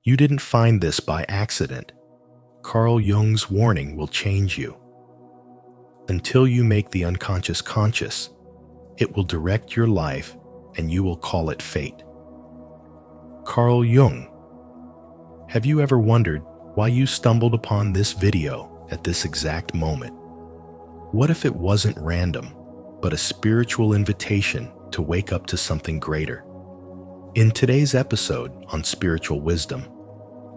You didn't find this by accident. Carl Jung's warning will change you. Until you make the unconscious conscious, it will direct your life and you will call it fate. Carl Jung. Have you ever wondered why you stumbled upon this video at this exact moment? What if it wasn't random, but a spiritual invitation to wake up to something greater? In today's episode on spiritual wisdom,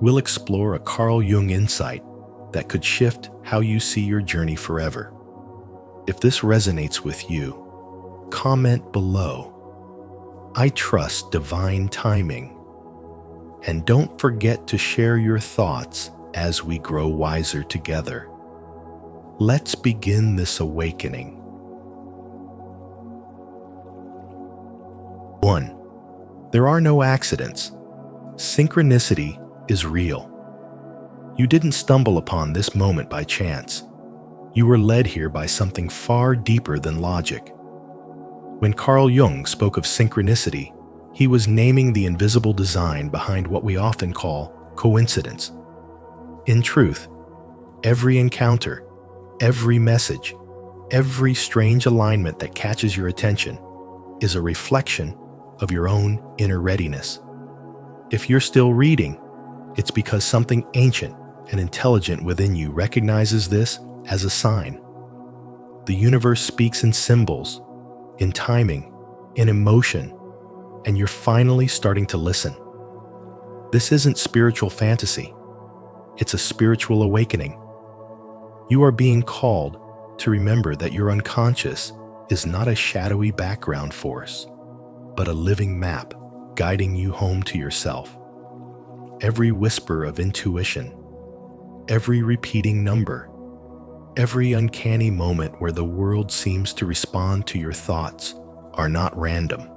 we'll explore a Carl Jung insight that could shift how you see your journey forever. If this resonates with you, comment below. I trust divine timing. And don't forget to share your thoughts as we grow wiser together. Let's begin this awakening. 1. There are no accidents. Synchronicity is real. You didn't stumble upon this moment by chance. You were led here by something far deeper than logic. When Carl Jung spoke of synchronicity, he was naming the invisible design behind what we often call coincidence. In truth, every encounter, every message, every strange alignment that catches your attention is a reflection of your own inner readiness. If you're still reading, it's because something ancient and intelligent within you recognizes this as a sign. The universe speaks in symbols, in timing, in emotion, and you're finally starting to listen. This isn't spiritual fantasy. It's a spiritual awakening. You are being called to remember that your unconscious is not a shadowy background force, but a living map guiding you home to yourself. Every whisper of intuition, every repeating number, every uncanny moment where the world seems to respond to your thoughts are not random.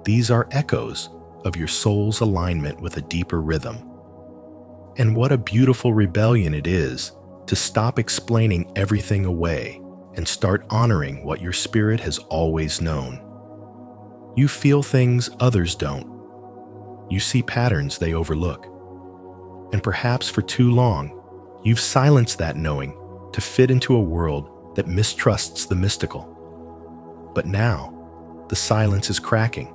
These are echoes of your soul's alignment with a deeper rhythm. And what a beautiful rebellion it is to stop explaining everything away and start honoring what your spirit has always known. You feel things others don't. You see patterns they overlook. And perhaps for too long, you've silenced that knowing to fit into a world that mistrusts the mystical. But now, the silence is cracking.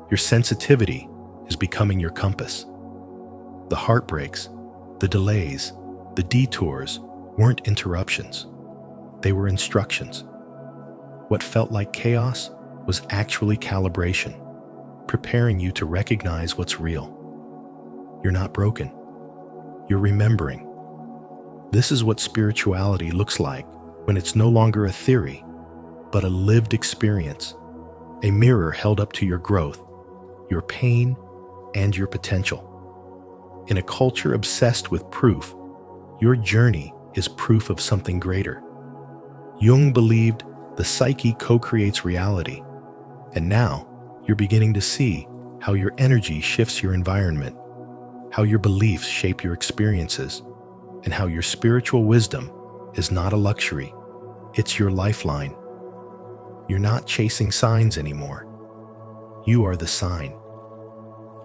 Your sensitivity is becoming your compass. The heartbreaks, the delays, the detours weren't interruptions. They were instructions. What felt like chaos was actually calibration, preparing you to recognize what's real. You're not broken. You're remembering. This is what spirituality looks like when it's no longer a theory, but a lived experience, a mirror held up to your growth, your pain, and your potential. In a culture obsessed with proof, your journey is proof of something greater. Jung believed the psyche co-creates reality, and now you're beginning to see how your energy shifts your environment, how your beliefs shape your experiences, and how your spiritual wisdom is not a luxury, it's your lifeline. You're not chasing signs anymore. You are the sign.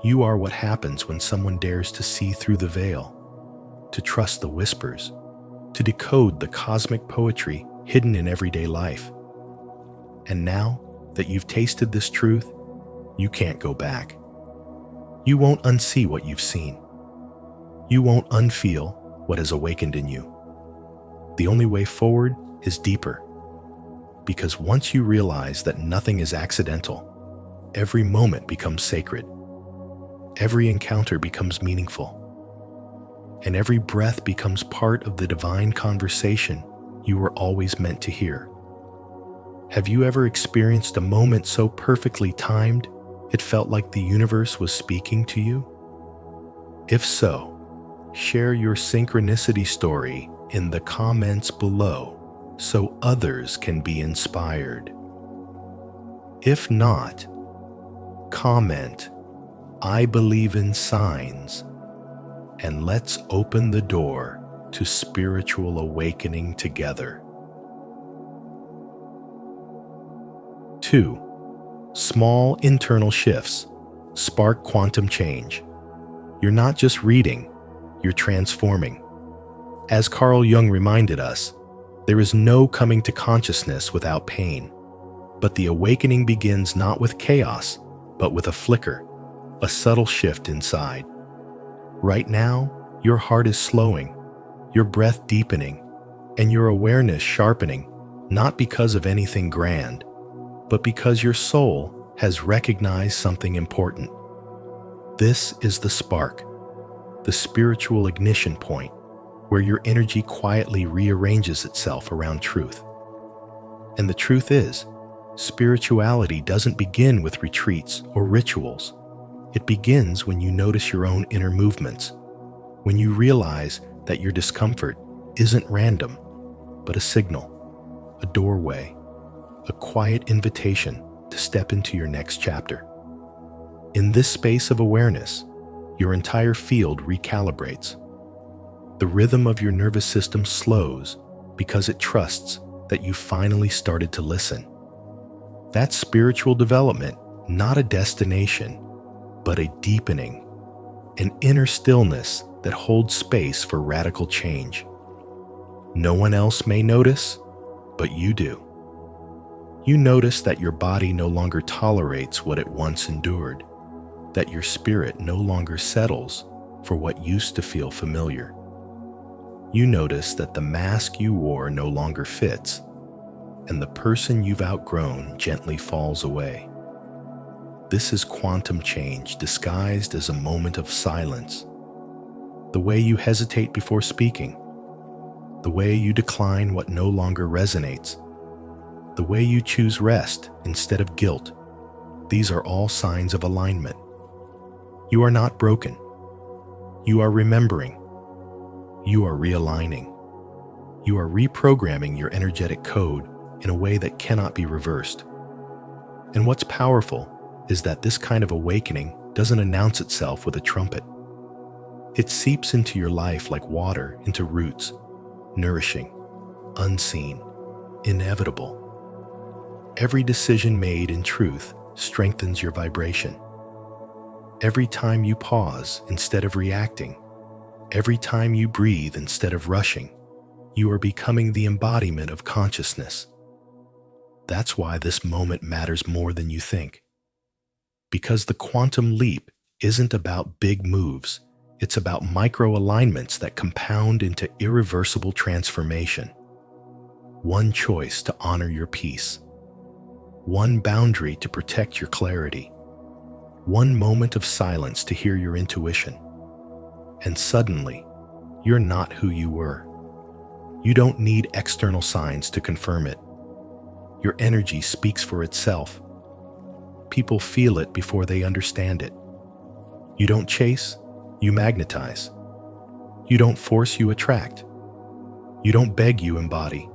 You are what happens when someone dares to see through the veil, to trust the whispers, to decode the cosmic poetry hidden in everyday life. And now that you've tasted this truth, you can't go back. You won't unsee what you've seen. You won't unfeel what has awakened in you. The only way forward is deeper. Because once you realize that nothing is accidental, every moment becomes sacred. Every encounter becomes meaningful. And every breath becomes part of the divine conversation you were always meant to hear. Have you ever experienced a moment so perfectly timed, it felt like the universe was speaking to you? If so, share your synchronicity story in the comments below so others can be inspired. If not, comment, "I believe in signs," and let's open the door to spiritual awakening together. 2. Small internal shifts spark quantum change. You're not just reading, you're transforming. As Carl Jung reminded us, there is no coming to consciousness without pain. But the awakening begins not with chaos, but with a flicker, a subtle shift inside. Right now, your heart is slowing, your breath deepening, and your awareness sharpening, not because of anything grand, but because your soul has recognized something important. This is the spark, the spiritual ignition point, where your energy quietly rearranges itself around truth. And the truth is, spirituality doesn't begin with retreats or rituals. It begins when you notice your own inner movements, when you realize that your discomfort isn't random, but a signal, a doorway, a quiet invitation to step into your next chapter. In this space of awareness, your entire field recalibrates. The rhythm of your nervous system slows because it trusts that you finally started to listen. That's spiritual development, not a destination, but a deepening, an inner stillness that holds space for radical change. No one else may notice, but you do. You notice that your body no longer tolerates what it once endured, that your spirit no longer settles for what used to feel familiar. You notice that the mask you wore no longer fits, and the person you've outgrown gently falls away. This is quantum change disguised as a moment of silence. The way you hesitate before speaking, the way you decline what no longer resonates, the way you choose rest instead of guilt, these are all signs of alignment. You are not broken. You are remembering. You are realigning. You are reprogramming your energetic code in a way that cannot be reversed. And what's powerful is that this kind of awakening doesn't announce itself with a trumpet. It seeps into your life like water into roots, nourishing, unseen, inevitable. Every decision made in truth strengthens your vibration. Every time you pause instead of reacting, every time you breathe instead of rushing, you are becoming the embodiment of consciousness. That's why this moment matters more than you think. Because the quantum leap isn't about big moves, it's about micro-alignments that compound into irreversible transformation. One choice to honor your peace. One boundary to protect your clarity. One moment of silence to hear your intuition. And suddenly, you're not who you were. You don't need external signs to confirm it. Your energy speaks for itself. People feel it before they understand it. You don't chase, you magnetize. You don't force, you attract. You don't beg, you embody.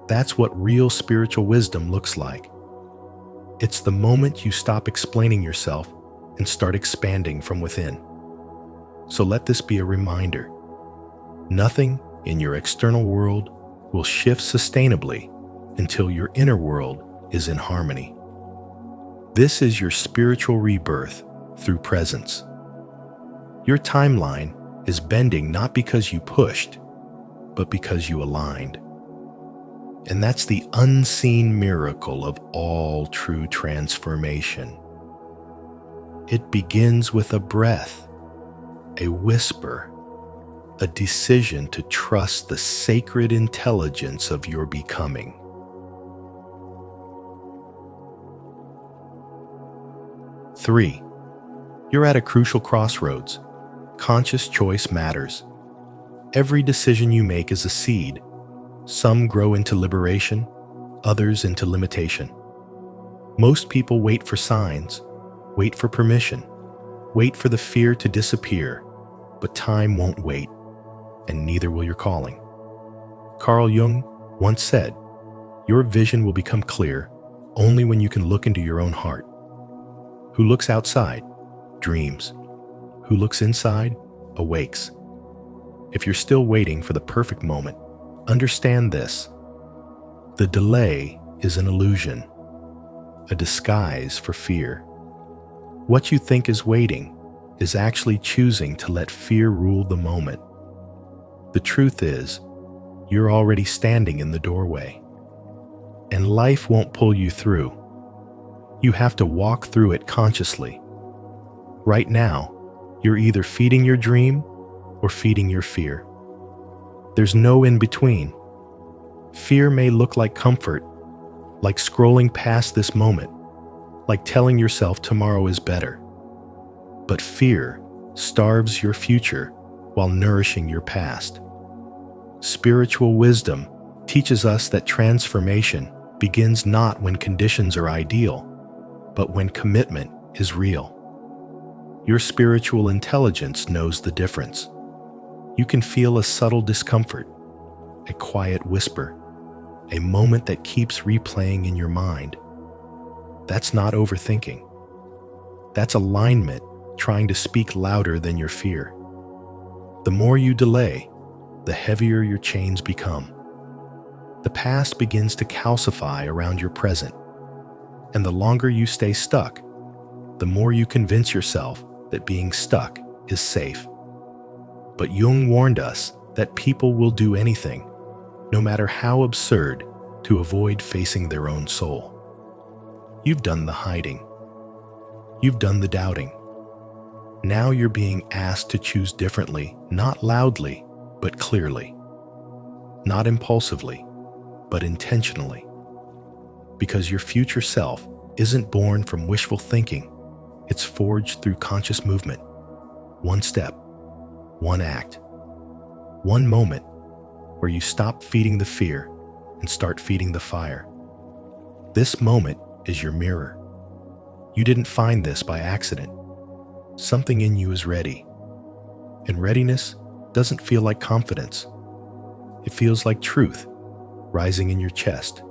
That's what real spiritual wisdom looks like. It's the moment you stop explaining yourself and start expanding from within. So let this be a reminder. Nothing in your external world will shift sustainably until your inner world is in harmony. This is your spiritual rebirth through presence. Your timeline is bending not because you pushed, but because you aligned. And that's the unseen miracle of all true transformation. It begins with a breath, a whisper, a decision to trust the sacred intelligence of your becoming. Three, you're at a crucial crossroads. Conscious choice matters. Every decision you make is a seed. Some grow into liberation, others into limitation. Most people wait for signs, wait for permission, wait for the fear to disappear, but time won't wait, and neither will your calling. Carl Jung once said, "Your vision will become clear only when you can look into your own heart." Who looks outside, dreams. Who looks inside, awakes. If you're still waiting for the perfect moment, understand this. The delay is an illusion, a disguise for fear. What you think is waiting is actually choosing to let fear rule the moment. The truth is, you're already standing in the doorway. And life won't pull you through. You have to walk through it consciously. Right now, you're either feeding your dream or feeding your fear. There's no in between. Fear may look like comfort, like scrolling past this moment, like telling yourself tomorrow is better. But fear starves your future while nourishing your past. Spiritual wisdom teaches us that transformation begins not when conditions are ideal, but when commitment is real. Your spiritual intelligence knows the difference. You can feel a subtle discomfort, a quiet whisper, a moment that keeps replaying in your mind. That's not overthinking. That's alignment trying to speak louder than your fear. The more you delay, the heavier your chains become. The past begins to calcify around your present, and the longer you stay stuck, the more you convince yourself that being stuck is safe. But Jung warned us that people will do anything, no matter how absurd, to avoid facing their own soul. You've done the hiding. You've done the doubting. Now you're being asked to choose differently, not loudly, but clearly. Not impulsively, but intentionally. Because your future self isn't born from wishful thinking. It's forged through conscious movement. One step, one act, one moment where you stop feeding the fear and start feeding the fire. This moment is your mirror. You didn't find this by accident. Something in you is ready. And readiness doesn't feel like confidence. It feels like truth, rising in your chest,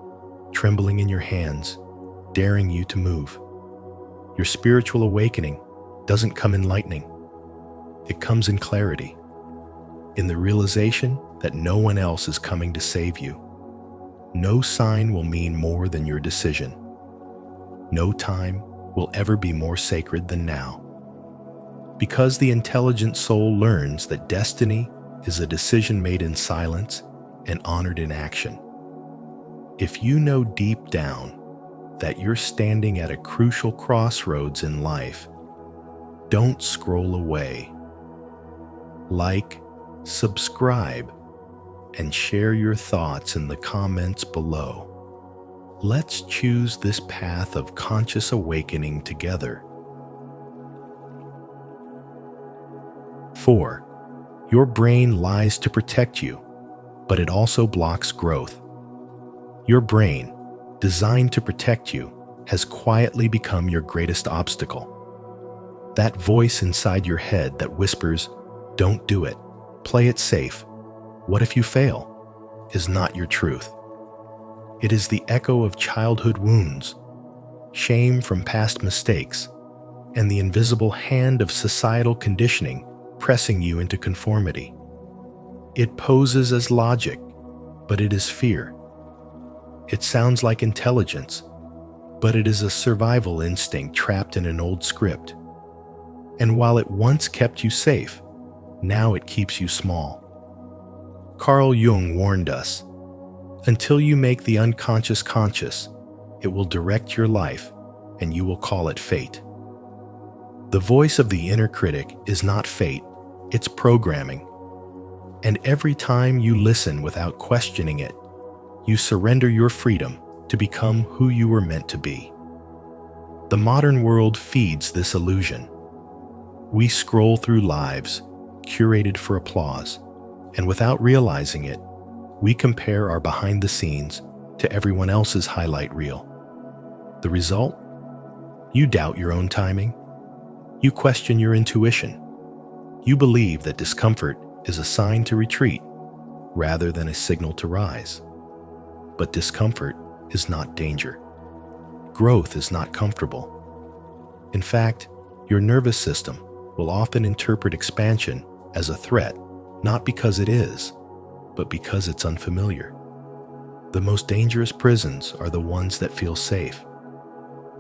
trembling in your hands, daring you to move. Your spiritual awakening doesn't come in lightning. It comes in clarity, in the realization that no one else is coming to save you. No sign will mean more than your decision. No time will ever be more sacred than now. Because the intelligent soul learns that destiny is a decision made in silence and honored in action. If you know deep down that you're standing at a crucial crossroads in life, don't scroll away. Like, subscribe, and share your thoughts in the comments below. Let's choose this path of conscious awakening together. 4. Your brain lies to protect you, but it also blocks growth. Your brain, designed to protect you, has quietly become your greatest obstacle. That voice inside your head that whispers, "Don't do it, play it safe, what if you fail?" is not your truth. It is the echo of childhood wounds, shame from past mistakes, and the invisible hand of societal conditioning pressing you into conformity. It poses as logic, but it is fear. It sounds like intelligence, but it is a survival instinct trapped in an old script. And while it once kept you safe, now it keeps you small. Carl Jung warned us, until you make the unconscious conscious, it will direct your life and you will call it fate. The voice of the inner critic is not fate, it's programming. And every time you listen without questioning it, you surrender your freedom to become who you were meant to be. The modern world feeds this illusion. We scroll through lives curated for applause, and without realizing it, we compare our behind the scenes to everyone else's highlight reel. The result? You doubt your own timing. You question your intuition. You believe that discomfort is a sign to retreat rather than a signal to rise. But discomfort is not danger. Growth is not comfortable. In fact, your nervous system will often interpret expansion as a threat, not because it is, but because it's unfamiliar. The most dangerous prisons are the ones that feel safe.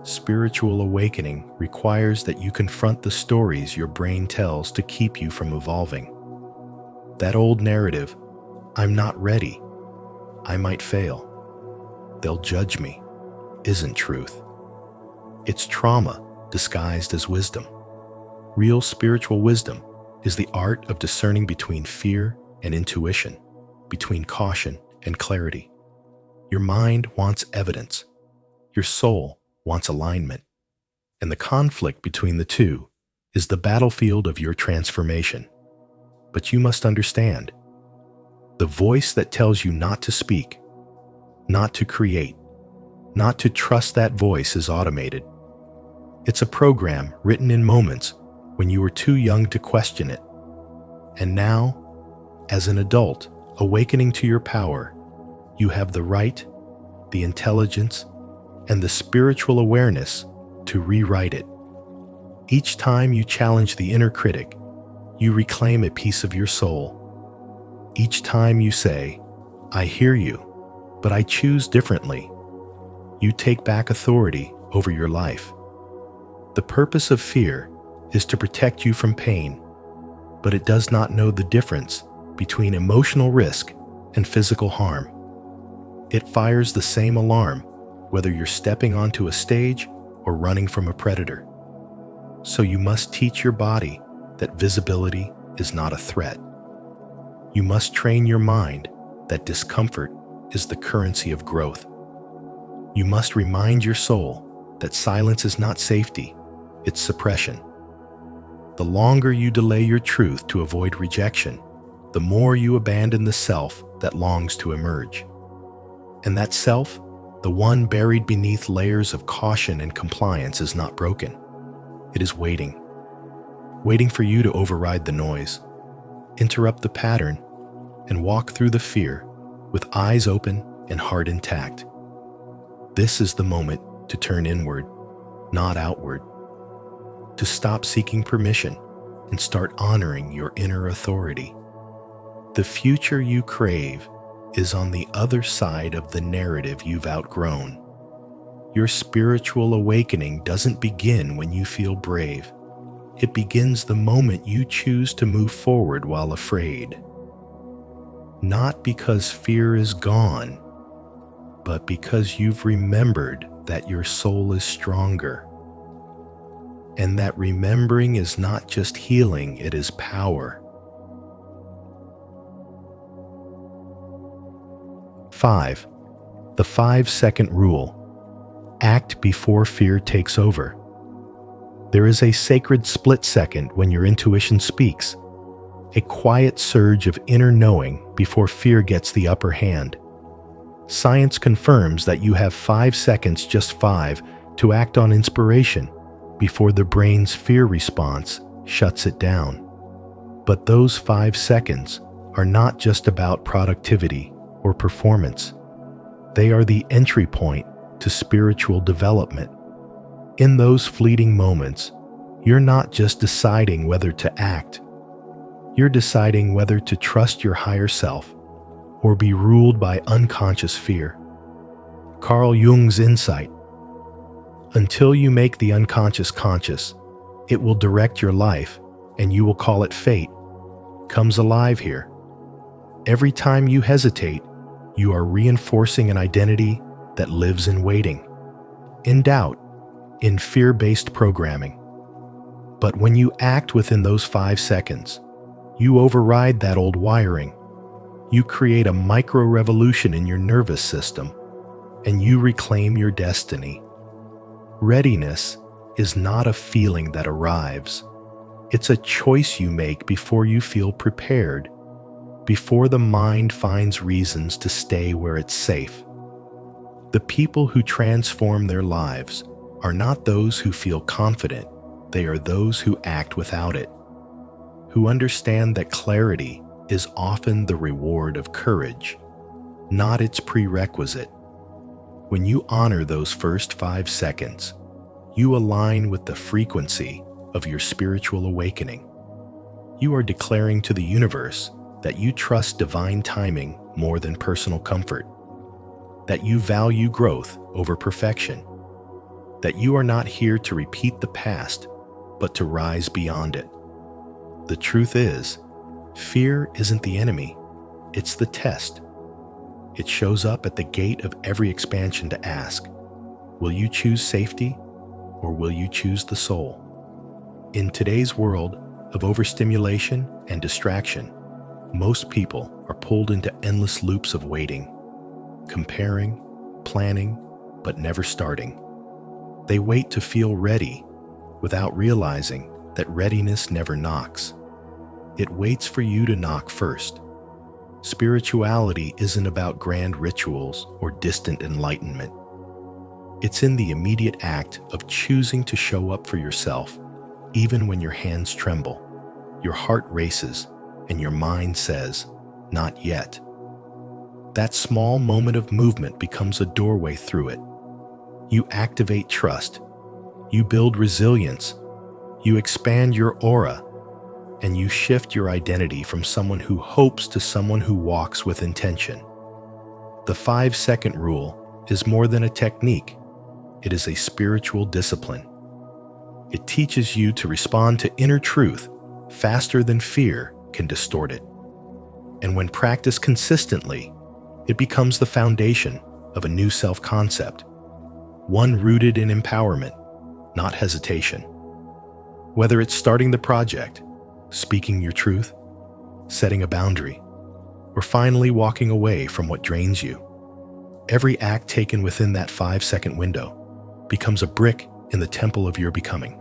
Spiritual awakening requires that you confront the stories your brain tells to keep you from evolving. That old narrative, "I'm not ready, I might fail, they'll judge me," isn't truth. It's trauma disguised as wisdom. Real spiritual wisdom is the art of discerning between fear and intuition, between caution and clarity. Your mind wants evidence. Your soul wants alignment. And the conflict between the two is the battlefield of your transformation. But you must understand, the voice that tells you not to speak, not to create, not to trust that voice is automated. It's a program written in moments when you were too young to question it. And now, as an adult awakening to your power, you have the right, the intelligence, and the spiritual awareness to rewrite it. Each time you challenge the inner critic, you reclaim a piece of your soul. Each time you say, "I hear you, but I choose differently," you take back authority over your life. The purpose of fear is to protect you from pain, but it does not know the difference between emotional risk and physical harm. It fires the same alarm whether you're stepping onto a stage or running from a predator. So you must teach your body that visibility is not a threat. You must train your mind that discomfort is the currency of growth. You must remind your soul that silence is not safety, it's suppression. The longer you delay your truth to avoid rejection, the more you abandon the self that longs to emerge. And that self, the one buried beneath layers of caution and compliance, is not broken. It is waiting for you to override the noise, interrupt the pattern, and walk through the fear with eyes open and heart intact. This is the moment to turn inward, not outward, to stop seeking permission and start honoring your inner authority. The future you crave is on the other side of the narrative you've outgrown. Your spiritual awakening doesn't begin when you feel brave. It begins the moment you choose to move forward while afraid. Not because fear is gone, but because you've remembered that your soul is stronger. And that remembering is not just healing, it is power. 5. The 5-second rule. Act before fear takes over. There is a sacred split second when your intuition speaks, a quiet surge of inner knowing before fear gets the upper hand. Science confirms that you have 5 seconds, just 5, to act on inspiration before the brain's fear response shuts it down. But those 5 seconds are not just about productivity or performance. They are the entry point to spiritual development. In those fleeting moments, you're not just deciding whether to act. You're deciding whether to trust your higher self or be ruled by unconscious fear. Carl Jung's insight: until you make the unconscious conscious, it will direct your life, and you will call it fate, comes alive here. Every time you hesitate, you are reinforcing an identity that lives in waiting, in doubt, in fear-based programming. But when you act within those 5 seconds, you override that old wiring. You create a micro-revolution in your nervous system, and you reclaim your destiny. Readiness is not a feeling that arrives. It's a choice you make before you feel prepared, before the mind finds reasons to stay where it's safe. The people who transform their lives are not those who feel confident, they are those who act without it, who understand that clarity is often the reward of courage, not its prerequisite. When you honor those first 5 seconds, you align with the frequency of your spiritual awakening. You are declaring to the universe that you trust divine timing more than personal comfort, that you value growth over perfection, that you are not here to repeat the past, but to rise beyond it. The truth is, fear isn't the enemy, it's the test. It shows up at the gate of every expansion to ask, will you choose safety or will you choose the soul? In today's world of overstimulation and distraction, most people are pulled into endless loops of waiting, comparing, planning, but never starting. They wait to feel ready without realizing that readiness never knocks. It waits for you to knock first. Spirituality isn't about grand rituals or distant enlightenment. It's in the immediate act of choosing to show up for yourself, even when your hands tremble, your heart races, and your mind says, not yet. That small moment of movement becomes a doorway through it. You activate trust, you build resilience, you expand your aura, and you shift your identity from someone who hopes to someone who walks with intention. The 5-second rule is more than a technique. It is a spiritual discipline. It teaches you to respond to inner truth faster than fear can distort it. And when practiced consistently, it becomes the foundation of a new self-concept, one rooted in empowerment, not hesitation. Whether it's starting the project, speaking your truth, setting a boundary, or finally walking away from what drains you, every act taken within that 5-second window becomes a brick in the temple of your becoming.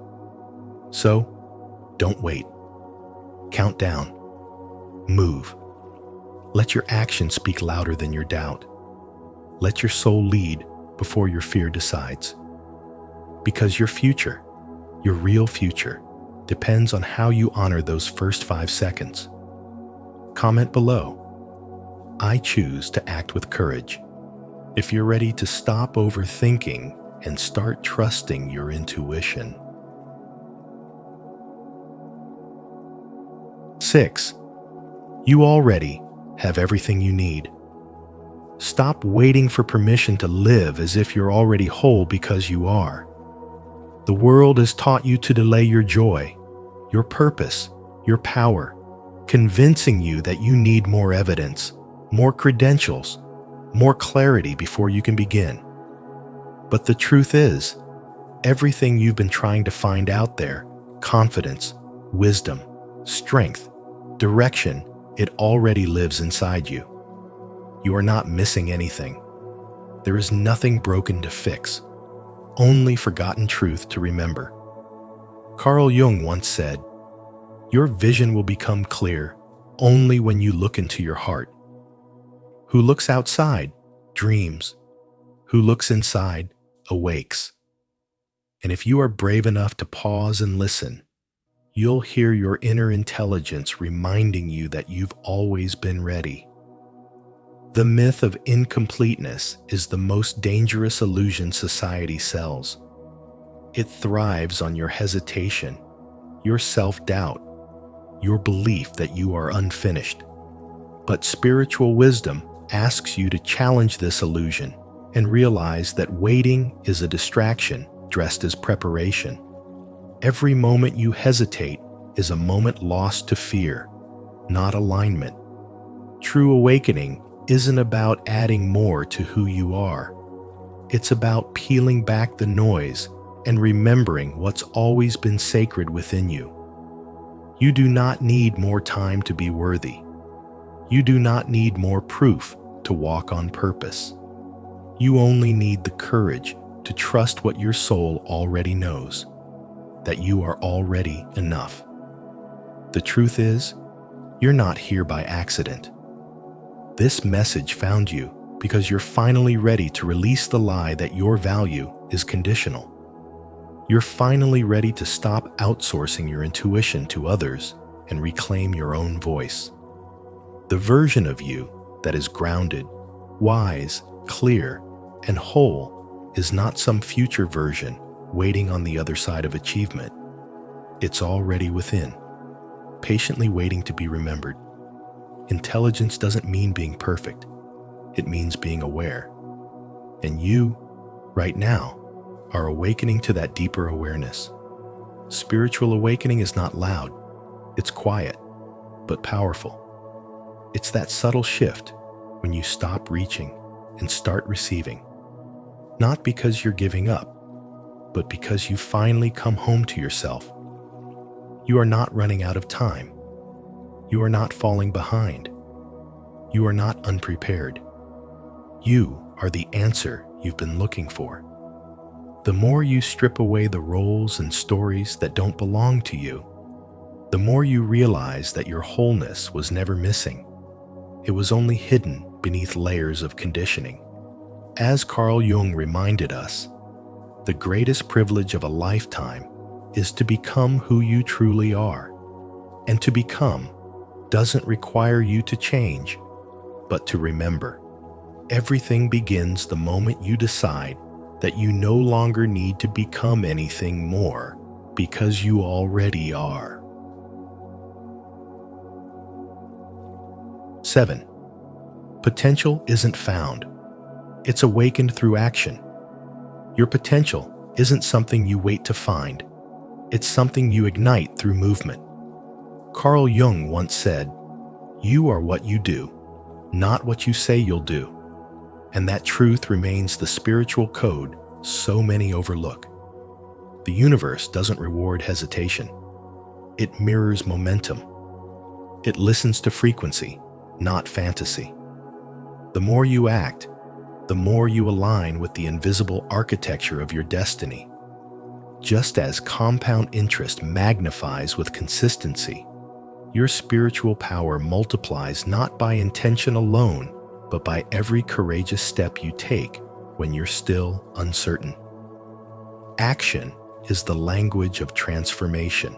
So, don't wait. Count down. Move. Let your action speak louder than your doubt. Let your soul lead before your fear decides. Because your future, your real future, depends on how you honor those first 5 seconds. Comment below. I choose to act with courage. If you're ready to stop overthinking and start trusting your intuition. 6. You already have everything you need. Stop waiting for permission to live as if you're already whole, because you are. The world has taught you to delay your joy, your purpose, your power, convincing you that you need more evidence, more credentials, more clarity before you can begin. But the truth is, everything you've been trying to find out there, confidence, wisdom, strength, direction, it already lives inside you. You are not missing anything. There is nothing broken to fix, only forgotten truth to remember. Carl Jung once said, "Your vision will become clear only when you look into your heart. Who looks outside dreams. Who looks inside awakes." And if you are brave enough to pause and listen, you'll hear your inner intelligence reminding you that you've always been ready. The myth of incompleteness is the most dangerous illusion society sells. It thrives on your hesitation, your self-doubt, your belief that you are unfinished. But spiritual wisdom asks you to challenge this illusion and realize that waiting is a distraction dressed as preparation. Every moment you hesitate is a moment lost to fear, not alignment. True awakening isn't about adding more to who you are. It's about peeling back the noise and remembering what's always been sacred within you. You do not need more time to be worthy. You do not need more proof to walk on purpose. You only need the courage to trust what your soul already knows, that you are already enough. The truth is, you're not here by accident. This message found you because you're finally ready to release the lie that your value is conditional. You're finally ready to stop outsourcing your intuition to others and reclaim your own voice. The version of you that is grounded, wise, clear, and whole is not some future version waiting on the other side of achievement. It's already within, patiently waiting to be remembered. Intelligence doesn't mean being perfect. It means being aware. And you, right now, are awakening to that deeper awareness. Spiritual awakening is not loud. It's quiet, but powerful. It's that subtle shift when you stop reaching and start receiving. Not because you're giving up, but because you finally come home to yourself. You are not running out of time. You are not falling behind. You are not unprepared. You are the answer you've been looking for. The more you strip away the roles and stories that don't belong to you, the more you realize that your wholeness was never missing. It was only hidden beneath layers of conditioning. As Carl Jung reminded us, the greatest privilege of a lifetime is to become who you truly are. And to become doesn't require you to change, but to remember. Everything begins the moment you decide that you no longer need to become anything more because you already are. 7. Potential isn't found. It's awakened through action. Your potential isn't something you wait to find. It's something you ignite through movement. Carl Jung once said, "You are what you do, not what you say you'll do." And that truth remains the spiritual code so many overlook. The universe doesn't reward hesitation. It mirrors momentum. It listens to frequency, not fantasy. The more you act, the more you align with the invisible architecture of your destiny. Just as compound interest magnifies with consistency, your spiritual power multiplies not by intention alone, but by every courageous step you take when you're still uncertain. Action is the language of transformation.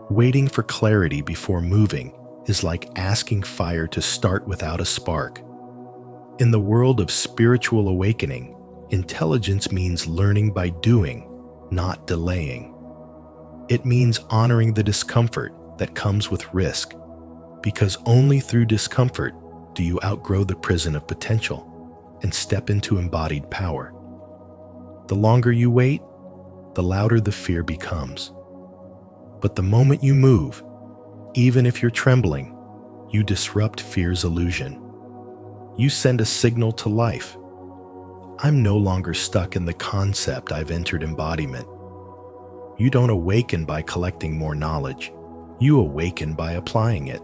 Waiting for clarity before moving is like asking fire to start without a spark. In the world of spiritual awakening, intelligence means learning by doing, not delaying. It means honoring the discomfort that comes with risk, because only through discomfort do you outgrow the prison of potential and step into embodied power. The longer you wait, the louder the fear becomes. But the moment you move, even if you're trembling, you disrupt fear's illusion. You send a signal to life. I'm no longer stuck in the concept I've entered embodiment. You don't awaken by collecting more knowledge. You awaken by applying it.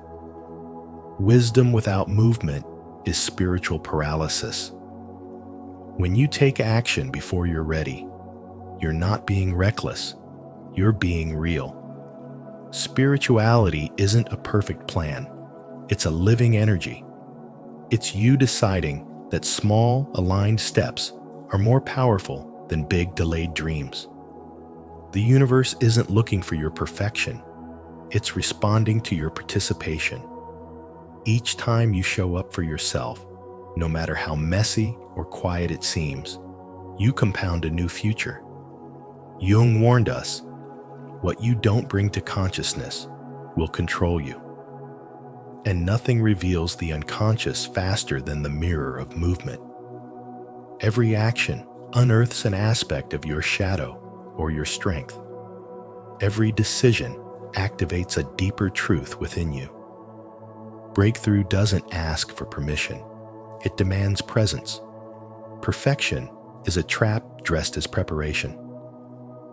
Wisdom without movement is spiritual paralysis. When you take action before you're ready, you're not being reckless, you're being real. Spirituality isn't a perfect plan. It's a living energy. It's you deciding that small, aligned steps are more powerful than big, delayed dreams. The universe isn't looking for your perfection. It's responding to your participation. Each time you show up for yourself, no matter how messy or quiet it seems, you compound a new future. Jung warned us, what you don't bring to consciousness will control you. And nothing reveals the unconscious faster than the mirror of movement. Every action unearths an aspect of your shadow or your strength. Every decision activates a deeper truth within you. Breakthrough doesn't ask for permission. It demands presence. Perfection is a trap dressed as preparation.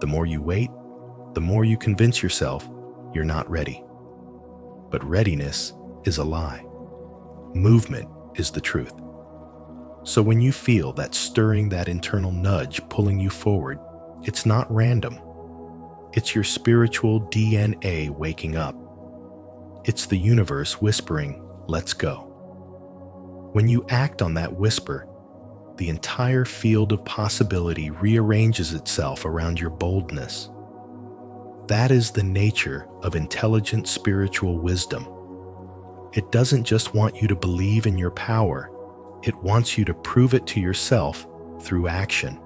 The more you wait, the more you convince yourself you're not ready. But readiness is a lie. Movement is the truth. So when you feel that stirring, that internal nudge pulling you forward, it's not random. It's your spiritual DNA waking up. It's the universe whispering, "Let's go." When you act on that whisper, the entire field of possibility rearranges itself around your boldness. That is the nature of intelligent spiritual wisdom. It doesn't just want you to believe in your power, it wants you to prove it to yourself through action.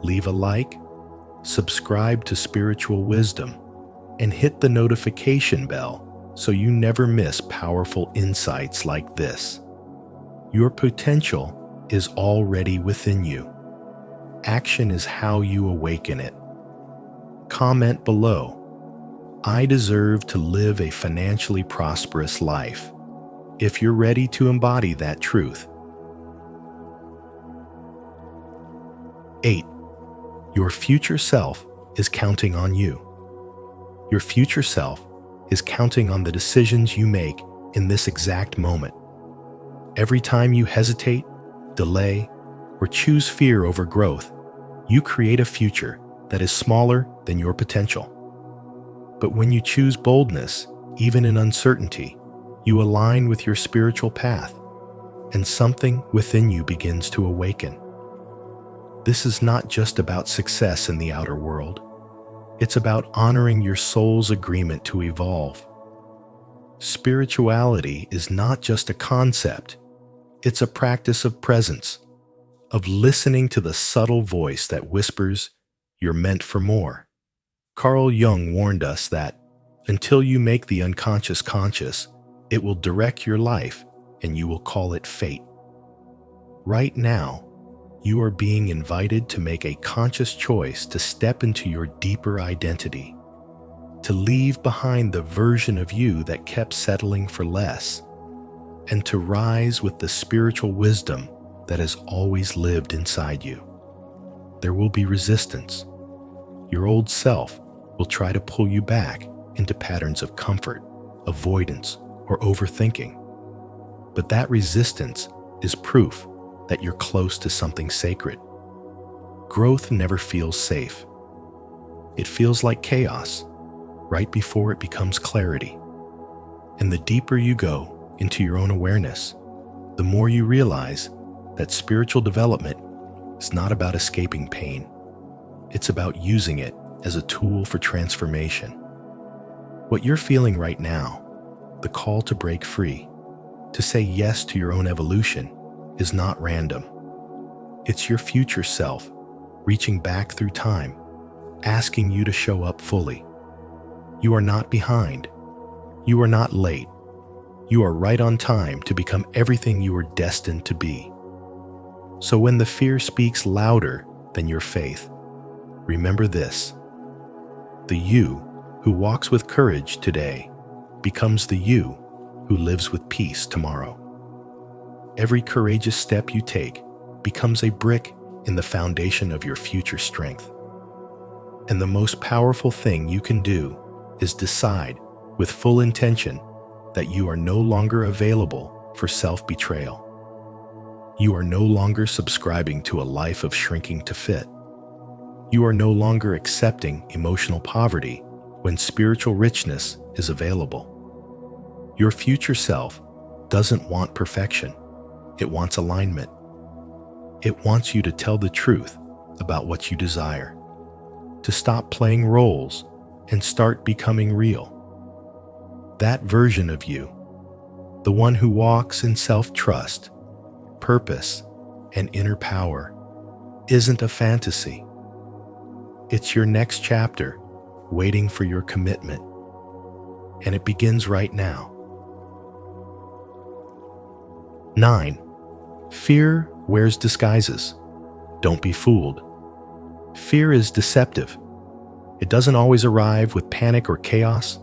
Leave a like, subscribe to Spiritual Wisdom, and hit the notification bell so you never miss powerful insights like this. Your potential is already within you. Action is how you awaken it. Comment below, "I deserve to live a financially prosperous life," if you're ready to embody that truth. 8. Your future self is counting on you. Your future self is counting on the decisions you make in this exact moment. Every time you hesitate, delay, or choose fear over growth, you create a future that is smaller than your potential. But when you choose boldness, even in uncertainty, you align with your spiritual path, and something within you begins to awaken. This is not just about success in the outer world. It's about honoring your soul's agreement to evolve. Spirituality is not just a concept. It's a practice of presence, of listening to the subtle voice that whispers, "You're meant for more." Carl Jung warned us that until you make the unconscious conscious, it will direct your life and you will call it fate. Right now, you are being invited to make a conscious choice to step into your deeper identity, to leave behind the version of you that kept settling for less, and to rise with the spiritual wisdom that has always lived inside you. There will be resistance. Your old self will try to pull you back into patterns of comfort, avoidance, or overthinking. But that resistance is proof that you're close to something sacred. Growth never feels safe. It feels like chaos right before it becomes clarity. And the deeper you go into your own awareness, the more you realize that spiritual development is not about escaping pain. It's about using it as a tool for transformation. What you're feeling right now, the call to break free, to say yes to your own evolution, is not random. It's your future self reaching back through time, asking you to show up fully. You are not behind. You are not late. You are right on time to become everything you are destined to be. So when the fear speaks louder than your faith, remember this: the you who walks with courage today becomes the you who lives with peace tomorrow. Every courageous step you take becomes a brick in the foundation of your future strength. And the most powerful thing you can do is decide with full intention that you are no longer available for self-betrayal. You are no longer subscribing to a life of shrinking to fit. You are no longer accepting emotional poverty when spiritual richness is available. Your future self doesn't want perfection. It wants alignment. It wants you to tell the truth about what you desire, to stop playing roles and start becoming real. That version of you, the one who walks in self-trust, purpose, and inner power, isn't a fantasy. It's your next chapter waiting for your commitment, and it begins right now. 9. Fear wears disguises. Don't be fooled. Fear is deceptive. It doesn't always arrive with panic or chaos,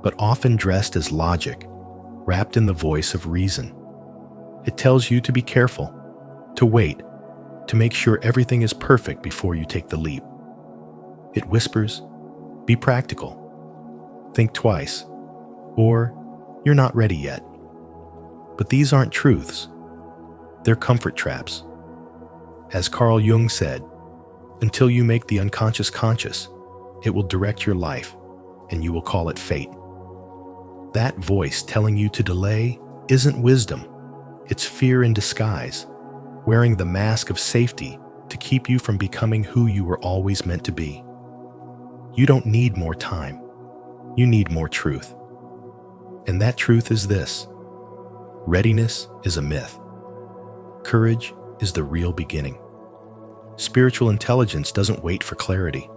but often dressed as logic, wrapped in the voice of reason. It tells you to be careful, to wait, to make sure everything is perfect before you take the leap. It whispers, "Be practical. Think twice," or "You're not ready yet." But these aren't truths. They're comfort traps. As Carl Jung said, until you make the unconscious conscious, it will direct your life, and you will call it fate. That voice telling you to delay isn't wisdom. It's fear in disguise, wearing the mask of safety to keep you from becoming who you were always meant to be. You don't need more time. You need more truth. And that truth is this: readiness is a myth. Courage is the real beginning. Spiritual intelligence doesn't wait for clarity.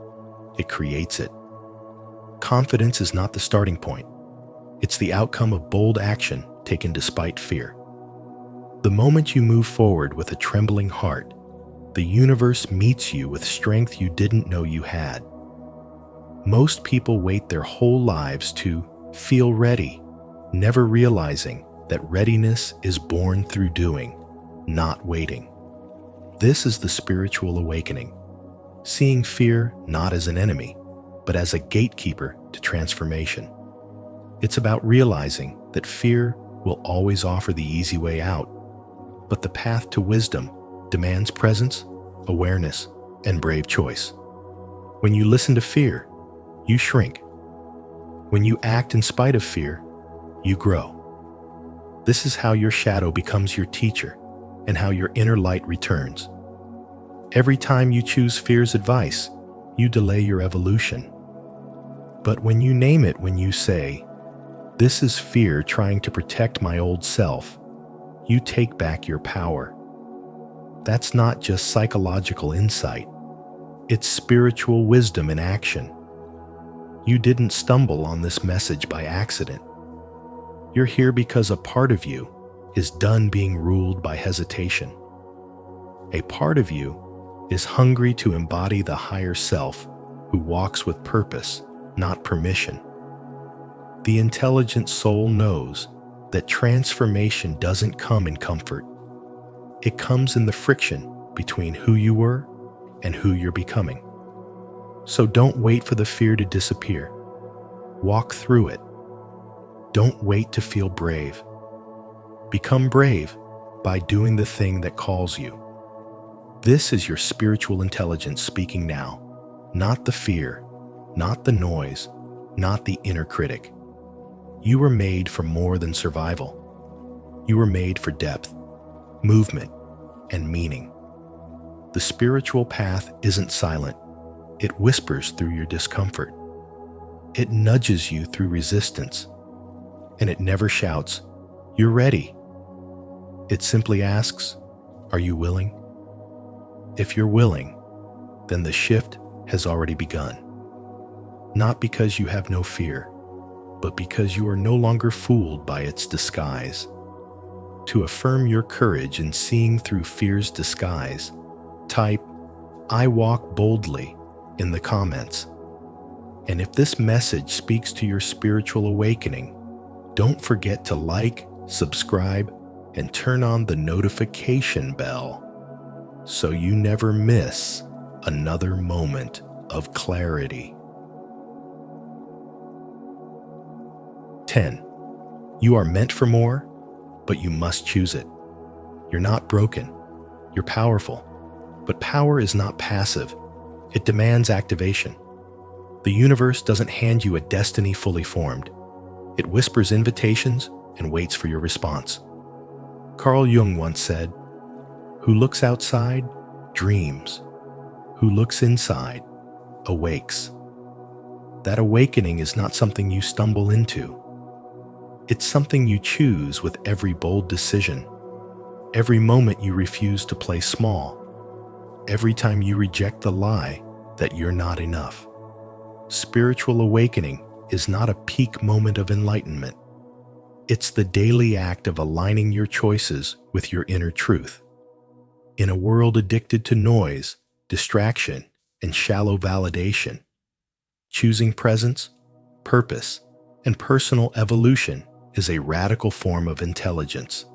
It creates it. Confidence is not the starting point. It's the outcome of bold action taken despite fear. The moment you move forward with a trembling heart, The universe meets you with strength you didn't know you had. Most people wait their whole lives to feel ready, never realizing that readiness is born through doing, not waiting. This is the spiritual awakening, seeing fear not as an enemy, but as a gatekeeper to transformation. It's about realizing that fear will always offer the easy way out, but the path to wisdom demands presence, awareness, and brave choice. When you listen to fear, you shrink. When you act in spite of fear, you grow. This is how your shadow becomes your teacher and how your inner light returns. Every time you choose fear's advice, you delay your evolution. But when you name it, when you say, "This is fear trying to protect my old self," you take back your power. That's not just psychological insight. It's spiritual wisdom in action. You didn't stumble on this message by accident. You're here because a part of you is done being ruled by hesitation. A part of you is hungry to embody the higher self who walks with purpose, not permission. The intelligent soul knows that transformation doesn't come in comfort. It comes in the friction between who you were and who you're becoming. So don't wait for the fear to disappear. Walk through it. Don't wait to feel brave. Become brave by doing the thing that calls you. This is your spiritual intelligence speaking now, not the fear, not the noise, not the inner critic. You were made for more than survival. You were made for depth, movement, and meaning. The spiritual path isn't silent. It whispers through your discomfort. It nudges you through resistance. And it never shouts, "You're ready." It simply asks, "Are you willing?" If you're willing, then the shift has already begun. Not because you have no fear, but because you are no longer fooled by its disguise. To affirm your courage in seeing through fear's disguise, type "I walk boldly" in the comments. And if this message speaks to your spiritual awakening, don't forget to like, subscribe, and turn on the notification bell so you never miss another moment of clarity. 10. You are meant for more, but you must choose it. You're not broken. You're powerful. But power is not passive. It demands activation. The universe doesn't hand you a destiny fully formed. It whispers invitations and waits for your response. Carl Jung once said, "Who looks outside, dreams. Who looks inside, awakes." That awakening is not something you stumble into. It's something you choose with every bold decision, every moment you refuse to play small, every time you reject the lie that you're not enough. Spiritual awakening is not a peak moment of enlightenment. It's the daily act of aligning your choices with your inner truth. In a world addicted to noise, distraction, and shallow validation, choosing presence, purpose, and personal evolution is a radical form of intelligence.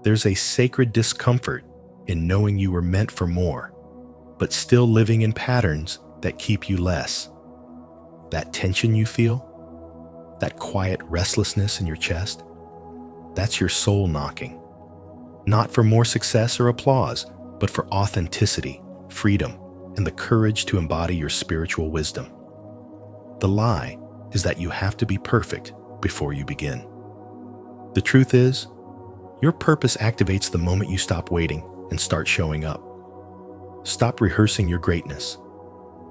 There's a sacred discomfort in knowing you were meant for more, but still living in patterns that keep you less. That tension you feel, that quiet restlessness in your chest, that's your soul knocking. Not for more success or applause, but for authenticity, freedom, and the courage to embody your spiritual wisdom. The lie is that you have to be perfect before you begin. The truth is, your purpose activates the moment you stop waiting and start showing up. Stop rehearsing your greatness.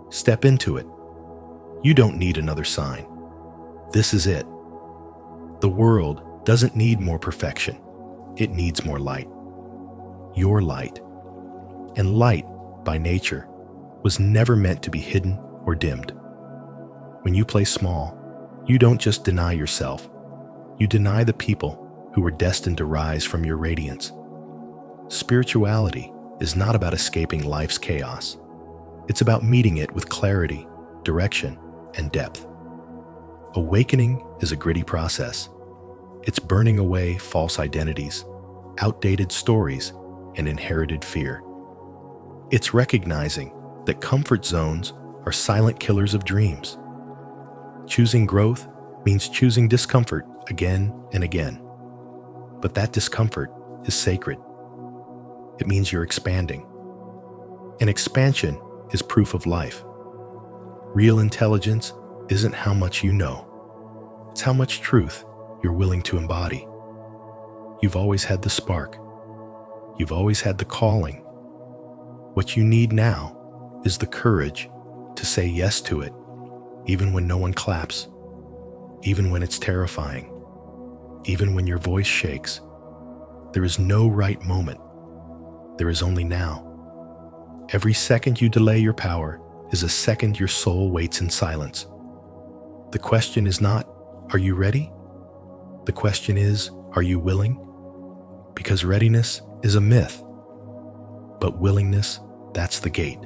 Step into it. You don't need another sign. This is it. The world doesn't need more perfection. It needs more light. Your light. And light, by nature, was never meant to be hidden or dimmed. When you play small, you don't just deny yourself. You deny the people who were destined to rise from your radiance. Spirituality is not about escaping life's chaos. It's about meeting it with clarity, direction, and depth. Awakening is a gritty process. It's burning away false identities, outdated stories, and inherited fear. It's recognizing that comfort zones are silent killers of dreams. Choosing growth means choosing discomfort again and again. But that discomfort is sacred. It means you're expanding. And expansion is proof of life. Real intelligence isn't how much you know. It's how much truth you're willing to embody. You've always had the spark. You've always had the calling. What you need now is the courage to say yes to it, even when no one claps, even when it's terrifying, even when your voice shakes. There is no right moment. There is only now. Every second you delay your power is a second your soul waits in silence. The question is not, are you ready? The question is, are you willing? Because readiness is a myth, but willingness, that's the gate.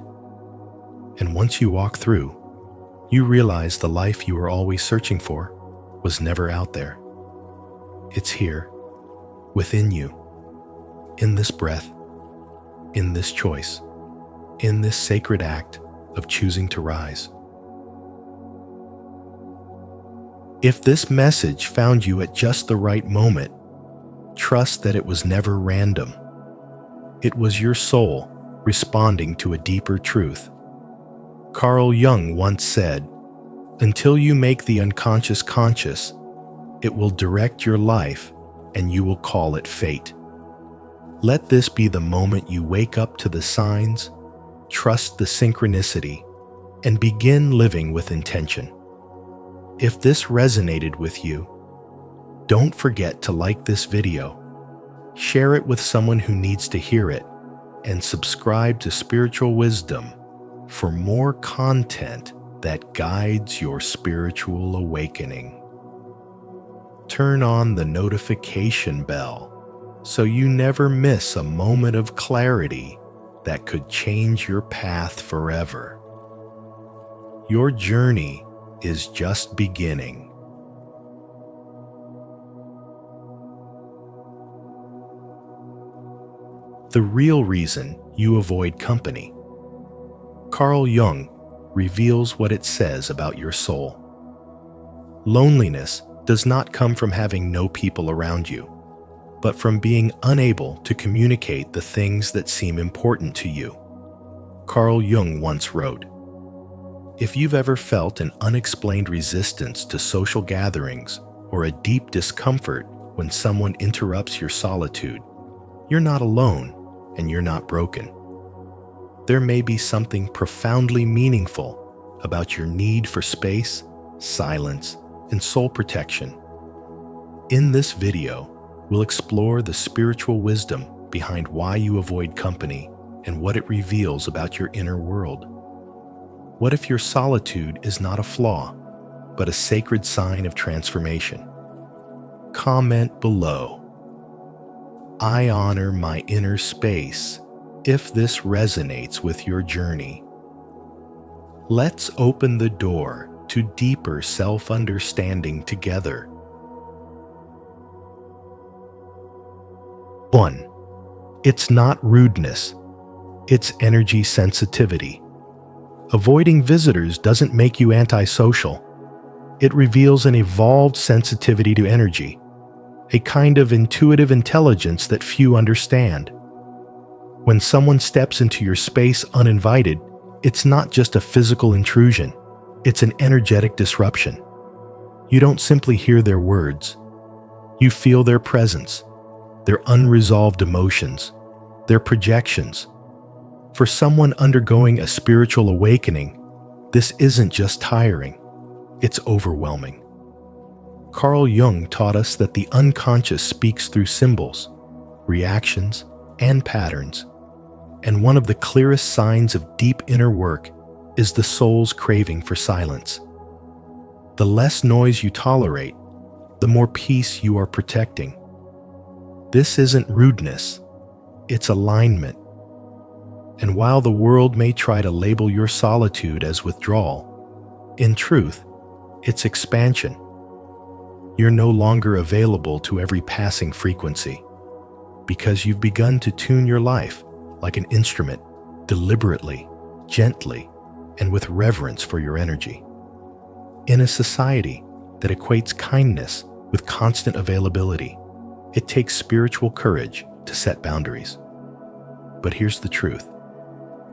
And once you walk through, you realize the life you were always searching for was never out there. It's here, within you, in this breath, in this choice, in this sacred act of choosing to rise. If this message found you at just the right moment, trust that it was never random. It was your soul responding to a deeper truth. Carl Jung once said, "Until you make the unconscious conscious, it will direct your life and you will call it fate." Let this be the moment you wake up to the signs, trust the synchronicity, and begin living with intention. If this resonated with you, don't forget to like this video, share it with someone who needs to hear it, and subscribe to Spiritual Wisdom for more content that guides your spiritual awakening. Turn on the notification bell so you never miss a moment of clarity that could change your path forever. Your journey is just beginning. The real reason you avoid company. Carl Jung reveals what it says about your soul. Loneliness does not come from having no people around you, but from being unable to communicate the things that seem important to you. Carl Jung once wrote, "If you've ever felt an unexplained resistance to social gatherings or a deep discomfort when someone interrupts your solitude, you're not alone and you're not broken. There may be something profoundly meaningful about your need for space, silence, and soul protection." In this video, we'll explore the spiritual wisdom behind why you avoid company and what it reveals about your inner world. What if your solitude is not a flaw, but a sacred sign of transformation? Comment below. I honor my inner space if this resonates with your journey. Let's open the door to deeper self-understanding together. 1. It's not rudeness, it's energy sensitivity. Avoiding visitors doesn't make you antisocial. It reveals an evolved sensitivity to energy, a kind of intuitive intelligence that few understand. When someone steps into your space uninvited, it's not just a physical intrusion, it's an energetic disruption. You don't simply hear their words. You feel their presence, their unresolved emotions, their projections. For someone undergoing a spiritual awakening, this isn't just tiring, it's overwhelming. Carl Jung taught us that the unconscious speaks through symbols, reactions, and patterns, and one of the clearest signs of deep inner work is the soul's craving for silence. The less noise you tolerate, the more peace you are protecting. This isn't rudeness, it's alignment. And while the world may try to label your solitude as withdrawal, in truth, it's expansion. You're no longer available to every passing frequency, because you've begun to tune your life like an instrument, deliberately, gently, and with reverence for your energy. In a society that equates kindness with constant availability, it takes spiritual courage to set boundaries. But here's the truth.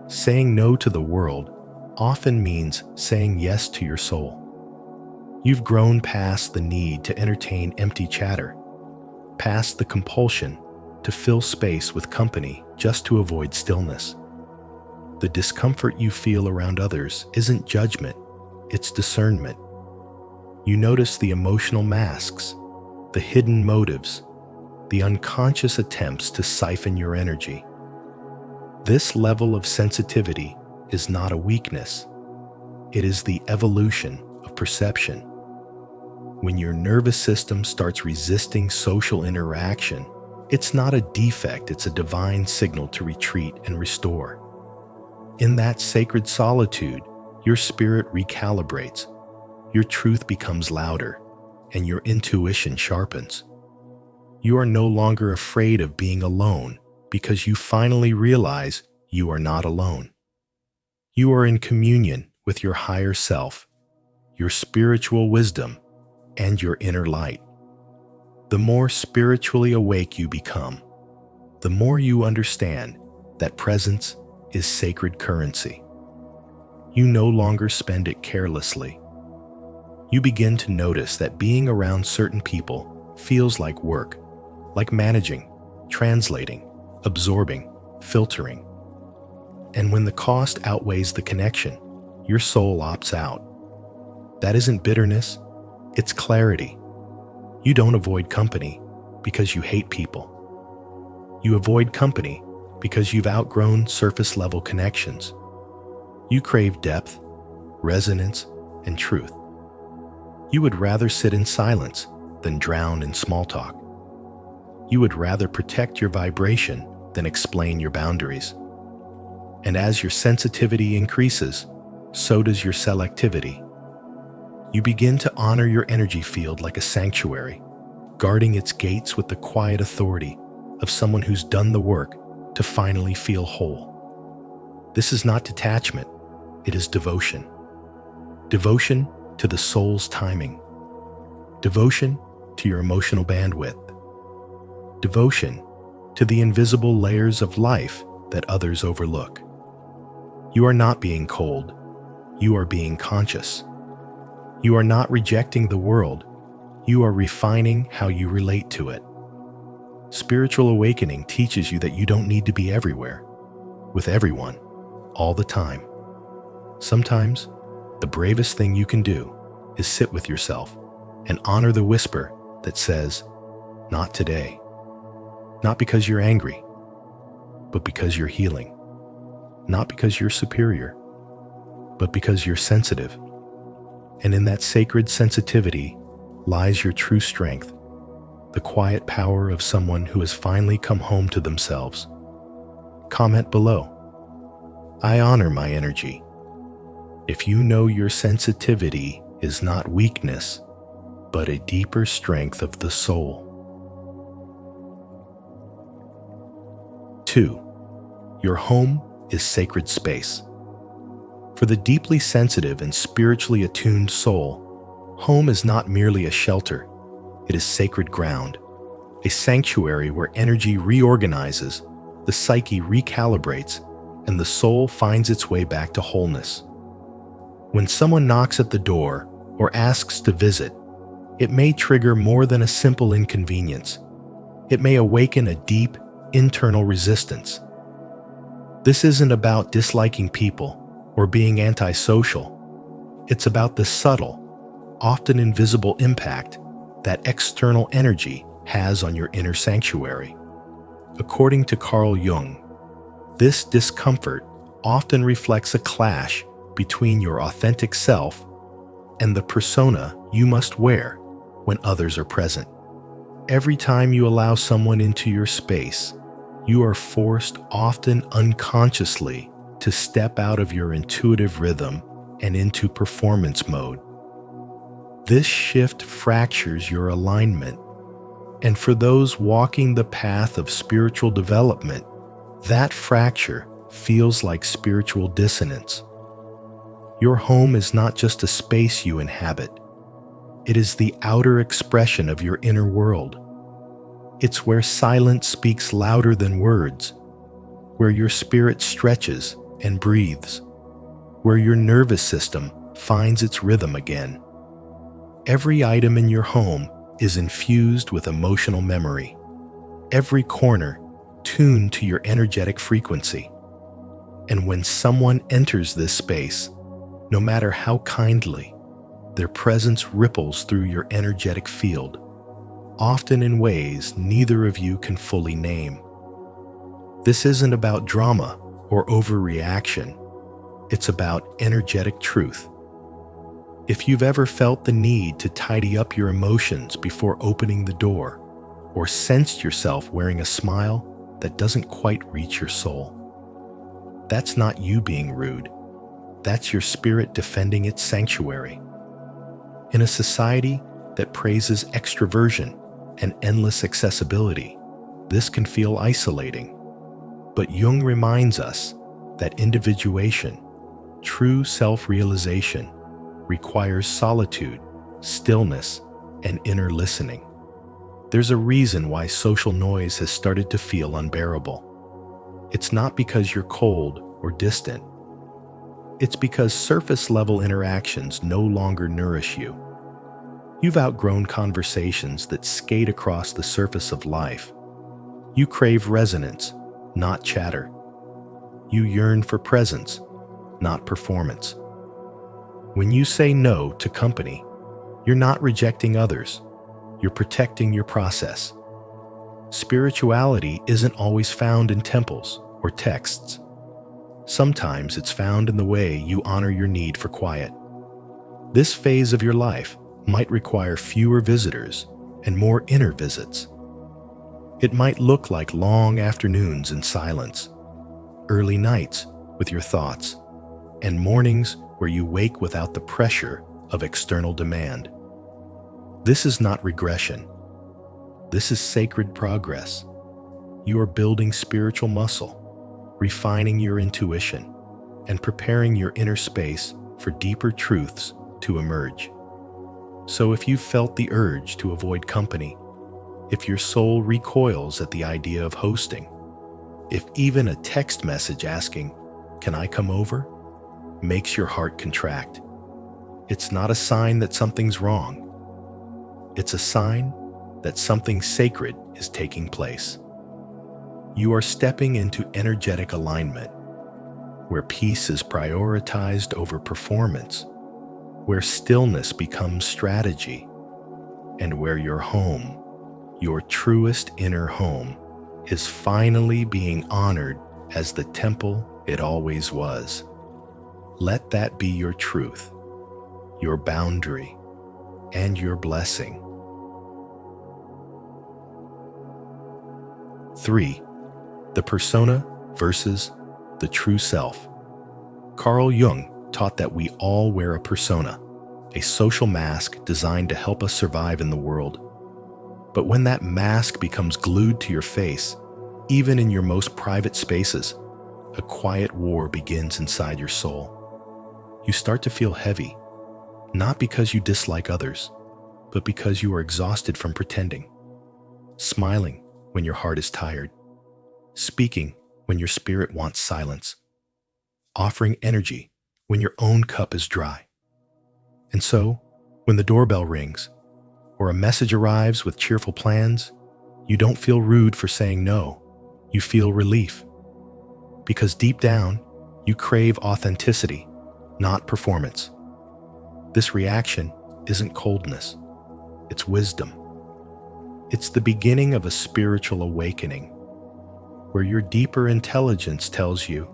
Saying no to the world often means saying yes to your soul. You've grown past the need to entertain empty chatter, past the compulsion to fill space with company just to avoid stillness. The discomfort you feel around others isn't judgment, it's discernment. You notice the emotional masks, the hidden motives, the unconscious attempts to siphon your energy. This level of sensitivity is not a weakness. It is the evolution of perception. When your nervous system starts resisting social interaction, it's not a defect, it's a divine signal to retreat and restore. In that sacred solitude, your spirit recalibrates, your truth becomes louder, and your intuition sharpens. You are no longer afraid of being alone because you finally realize you are not alone. You are in communion with your higher self, your spiritual wisdom, and your inner light. The more spiritually awake you become, the more you understand that presence is sacred currency. You no longer spend it carelessly. You begin to notice that being around certain people feels like work, like managing, translating, absorbing, filtering. And when the cost outweighs the connection, your soul opts out. That isn't bitterness, it's clarity. You don't avoid company because you hate people. You avoid company because you've outgrown surface-level connections. You crave depth, resonance, and truth. You would rather sit in silence than drown in small talk. You would rather protect your vibration than explain your boundaries. And as your sensitivity increases, so does your selectivity. You begin to honor your energy field like a sanctuary, guarding its gates with the quiet authority of someone who's done the work to finally feel whole. This is not detachment, it is devotion. Devotion to the soul's timing. Devotion to your emotional bandwidth. Devotion to the invisible layers of life that others overlook. You are not being cold, you are being conscious. You are not rejecting the world, you are refining how you relate to it. Spiritual awakening teaches you that you don't need to be everywhere, with everyone, all the time. Sometimes, the bravest thing you can do is sit with yourself and honor the whisper that says, "Not today." Not because you're angry, but because you're healing. Not because you're superior, but because you're sensitive. And in that sacred sensitivity lies your true strength, the quiet power of someone who has finally come home to themselves. Comment below. I honor my energy. If you know your sensitivity is not weakness, but a deeper strength of the soul. 2. Your home is sacred space. For the deeply sensitive and spiritually attuned soul, home is not merely a shelter, it is sacred ground, a sanctuary where energy reorganizes, the psyche recalibrates, and the soul finds its way back to wholeness. When someone knocks at the door or asks to visit, it may trigger more than a simple inconvenience. It may awaken a deep, internal resistance. This isn't about disliking people or being antisocial. It's about the subtle, often invisible impact that external energy has on your inner sanctuary. According to Carl Jung, this discomfort often reflects a clash between your authentic self and the persona you must wear when others are present. Every time you allow someone into your space, You are forced, often unconsciously, to step out of your intuitive rhythm and into performance mode. This shift fractures your alignment, and for those walking the path of spiritual development, that fracture feels like spiritual dissonance. Your home is not just a space you inhabit. It is the outer expression of your inner world. It's where silence speaks louder than words, where your spirit stretches and breathes, where your nervous system finds its rhythm again. Every item in your home is infused with emotional memory. Every corner tuned to your energetic frequency. And when someone enters this space, no matter how kindly, their presence ripples through your energetic field, often in ways neither of you can fully name. This isn't about drama or overreaction. It's about energetic truth. If you've ever felt the need to tidy up your emotions before opening the door, or sensed yourself wearing a smile that doesn't quite reach your soul, that's not you being rude. That's your spirit defending its sanctuary. In a society that praises extroversion and endless accessibility, this can feel isolating. But Jung reminds us that individuation, true self-realization, requires solitude, stillness, and inner listening. There's a reason why social noise has started to feel unbearable. It's not because you're cold or distant. It's because surface-level interactions no longer nourish you. You've outgrown conversations that skate across the surface of life. You crave resonance, not chatter. You yearn for presence, not performance. When you say no to company, you're not rejecting others. You're protecting your process. Spirituality isn't always found in temples or texts. Sometimes it's found in the way you honor your need for quiet. This phase of your life might require fewer visitors and more inner visits. It might look like long afternoons in silence, early nights with your thoughts, and mornings where you wake without the pressure of external demand. This is not regression. This is sacred progress. You are building spiritual muscle, refining your intuition, and preparing your inner space for deeper truths to emerge. So if you've felt the urge to avoid company, if your soul recoils at the idea of hosting, if even a text message asking, "Can I come over?" makes your heart contract, it's not a sign that something's wrong. It's a sign that something sacred is taking place. You are stepping into energetic alignment, where peace is prioritized over performance, where stillness becomes strategy, and where your home, your truest inner home, is finally being honored as the temple it always was. Let that be your truth, your boundary, and your blessing. 3. The persona versus the true self. Carl Jung taught that we all wear a persona, a social mask designed to help us survive in the world. But when that mask becomes glued to your face, even in your most private spaces, a quiet war begins inside your soul. You start to feel heavy, not because you dislike others, but because you are exhausted from pretending, smiling when your heart is tired, speaking when your spirit wants silence, offering energy when your own cup is dry. And so, when the doorbell rings, or a message arrives with cheerful plans, you don't feel rude for saying no. You feel relief. Because deep down, you crave authenticity, not performance. This reaction isn't coldness, it's wisdom. It's the beginning of a spiritual awakening, where your deeper intelligence tells you,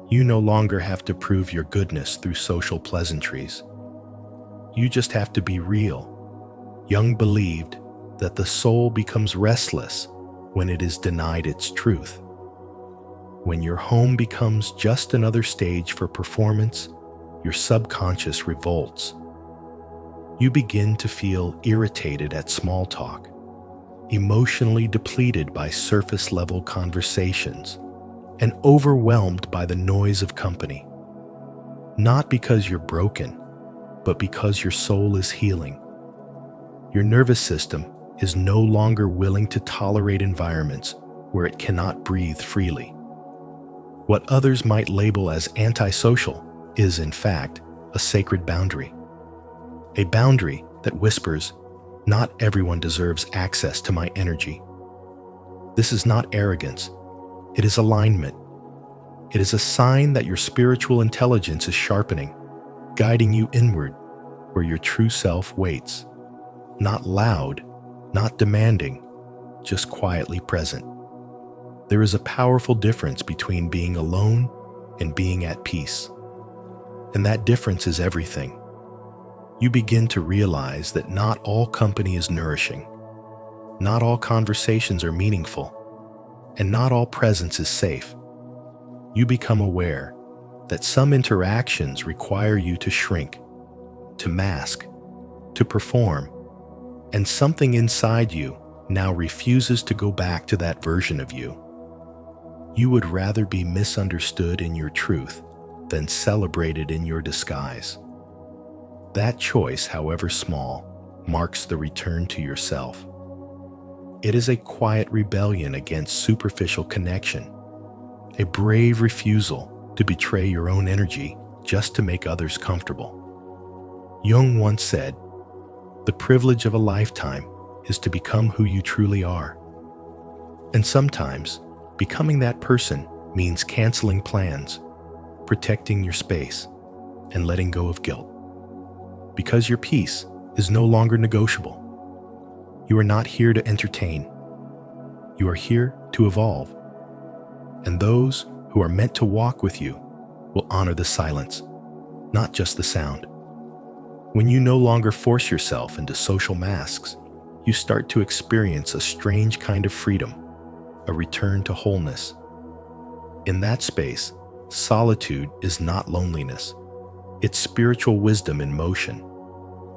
you no longer have to prove your goodness through social pleasantries. You just have to be real. Jung believed that the soul becomes restless when it is denied its truth. When your home becomes just another stage for performance, your subconscious revolts. You begin to feel irritated at small talk, emotionally depleted by surface-level conversations, and overwhelmed by the noise of company. Not because you're broken, but because your soul is healing. Your nervous system is no longer willing to tolerate environments where it cannot breathe freely. What others might label as antisocial is, in fact, a sacred boundary. A boundary that whispers, "Not everyone deserves access to my energy." This is not arrogance. It is alignment. It is a sign that your spiritual intelligence is sharpening, guiding you inward where your true self waits. Not loud, not demanding, just quietly present. There is a powerful difference between being alone and being at peace. And that difference is everything. You begin to realize that not all company is nourishing, not all conversations are meaningful, and not all presence is safe. You become aware that some interactions require you to shrink, to mask, to perform, and something inside you now refuses to go back to that version of you. You would rather be misunderstood in your truth than celebrated in your disguise. That choice, however small, marks the return to yourself. It is a quiet rebellion against superficial connection, a brave refusal to betray your own energy just to make others comfortable. Jung once said, "The privilege of a lifetime is to become who you truly are." And sometimes, becoming that person means canceling plans, protecting your space, and letting go of guilt. Because your peace is no longer negotiable. You are not here to entertain. You are here to evolve. And those who are meant to walk with you will honor the silence, not just the sound. When you no longer force yourself into social masks, you start to experience a strange kind of freedom, a return to wholeness. In that space, solitude is not loneliness. It's spiritual wisdom in motion.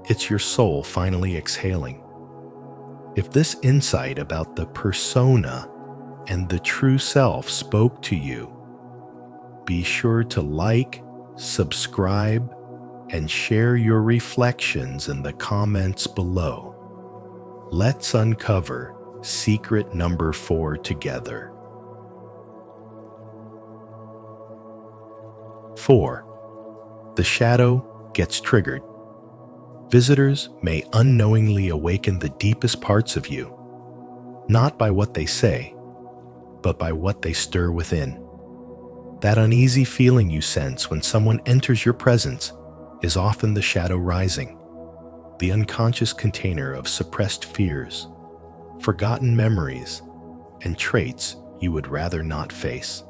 It's your soul finally exhaling. If this insight about the persona and the true self spoke to you, be sure to like, subscribe, and share your reflections in the comments below. Let's uncover secret number 4 together. 4. The shadow gets triggered. Visitors may unknowingly awaken the deepest parts of you, not by what they say, but by what they stir within. That uneasy feeling you sense when someone enters your presence is often the shadow rising, the unconscious container of suppressed fears, forgotten memories, and traits you would rather not face.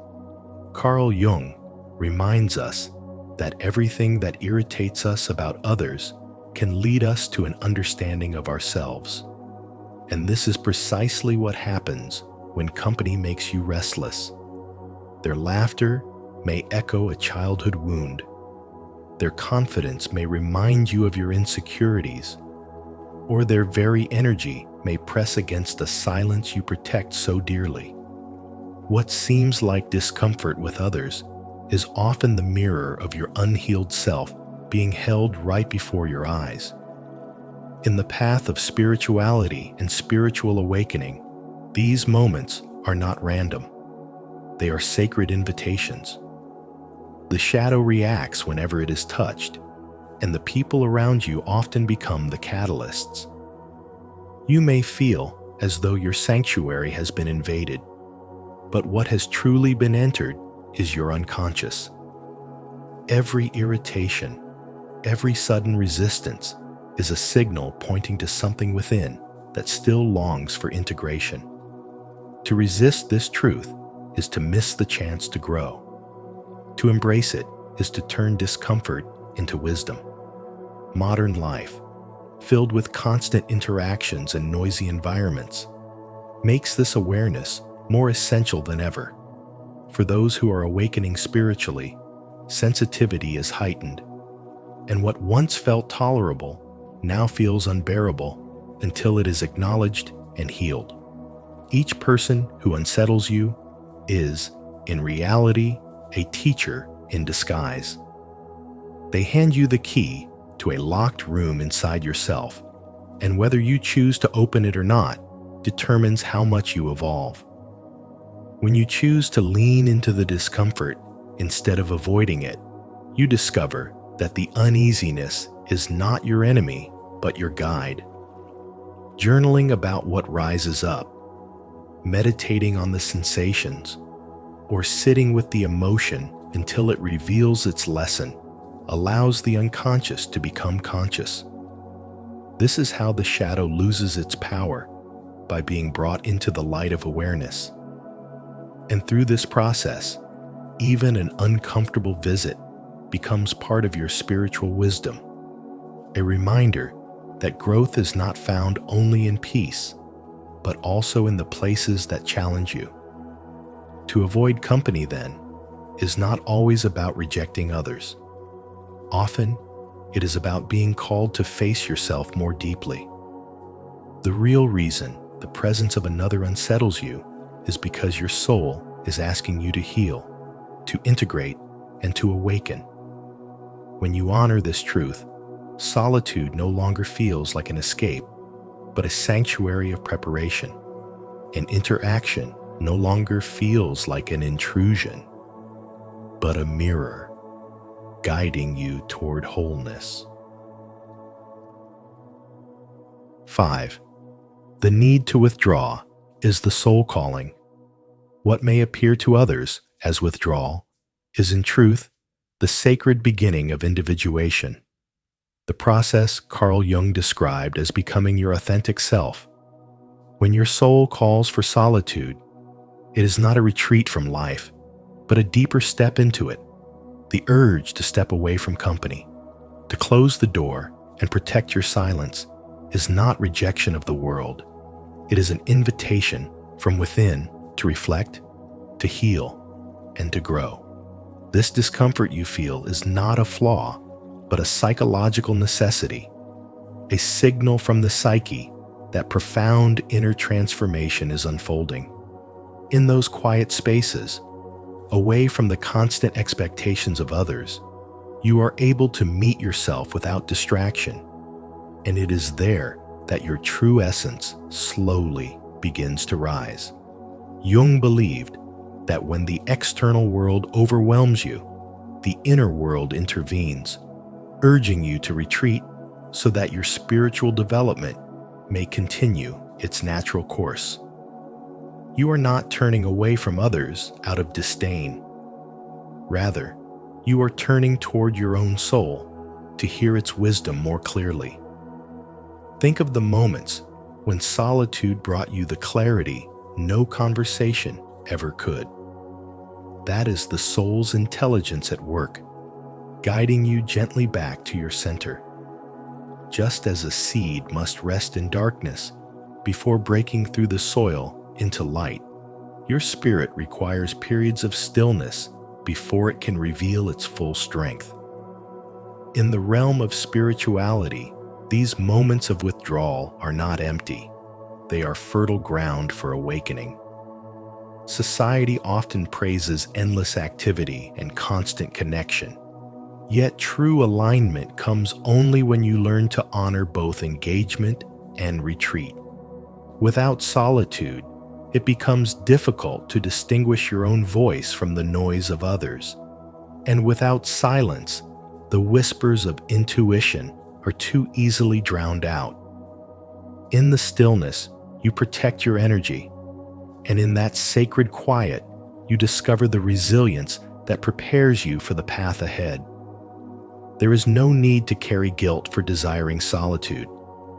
Carl Jung reminds us that everything that irritates us about others can lead us to an understanding of ourselves. And this is precisely what happens when company makes you restless. Their laughter may echo a childhood wound. Their confidence may remind you of your insecurities, or their very energy may press against the silence you protect so dearly. What seems like discomfort with others is often the mirror of your unhealed self being held right before your eyes. In the path of spirituality and spiritual awakening, these moments are not random. They are sacred invitations. The shadow reacts whenever it is touched, and the people around you often become the catalysts. You may feel as though your sanctuary has been invaded, but what has truly been entered is your unconscious. Every irritation, every sudden resistance is a signal pointing to something within that still longs for integration. To resist this truth is to miss the chance to grow. To embrace it is to turn discomfort into wisdom. Modern life, filled with constant interactions and noisy environments, makes this awareness more essential than ever. For those who are awakening spiritually, sensitivity is heightened, and what once felt tolerable now feels unbearable until it is acknowledged and healed. Each person who unsettles you is, in reality, a teacher in disguise. They hand you the key to a locked room inside yourself, and whether you choose to open it or not determines how much you evolve. When you choose to lean into the discomfort instead of avoiding it, you discover that the uneasiness is not your enemy, but your guide. Journaling about what rises up, meditating on the sensations, or sitting with the emotion until it reveals its lesson allows the unconscious to become conscious. This is how the shadow loses its power, by being brought into the light of awareness. And through this process, even an uncomfortable visit becomes part of your spiritual wisdom, a reminder that growth is not found only in peace, but also in the places that challenge you. To avoid company, then, is not always about rejecting others. Often, it is about being called to face yourself more deeply. The real reason the presence of another unsettles you is because your soul is asking you to heal, to integrate, and to awaken. When you honor this truth, solitude no longer feels like an escape, but a sanctuary of preparation. And interaction no longer feels like an intrusion, but a mirror, guiding you toward wholeness. 5. The need to withdraw is the soul calling. What may appear to others as withdrawal is in truth the sacred beginning of individuation, the process Carl Jung described as becoming your authentic self. When your soul calls for solitude, it is not a retreat from life, but a deeper step into it, the urge to step away from company. To close the door and protect your silence is not rejection of the world. It is an invitation from within to reflect, to heal, and to grow. This discomfort you feel is not a flaw, but a psychological necessity, a signal from the psyche that profound inner transformation is unfolding. In those quiet spaces, away from the constant expectations of others, you are able to meet yourself without distraction, and it is there that your true essence slowly begins to rise. Jung believed that when the external world overwhelms you, the inner world intervenes, urging you to retreat so that your spiritual development may continue its natural course. You are not turning away from others out of disdain. Rather, you are turning toward your own soul to hear its wisdom more clearly. Think of the moments when solitude brought you the clarity no conversation ever could. That is the soul's intelligence at work, guiding you gently back to your center. Just as a seed must rest in darkness before breaking through the soil into light, your spirit requires periods of stillness before it can reveal its full strength. In the realm of spirituality, these moments of withdrawal are not empty. They are fertile ground for awakening. Society often praises endless activity and constant connection. Yet true alignment comes only when you learn to honor both engagement and retreat. Without solitude, it becomes difficult to distinguish your own voice from the noise of others. And without silence, the whispers of intuition are too easily drowned out. In the stillness, you protect your energy, and in that sacred quiet, you discover the resilience that prepares you for the path ahead. There is no need to carry guilt for desiring solitude,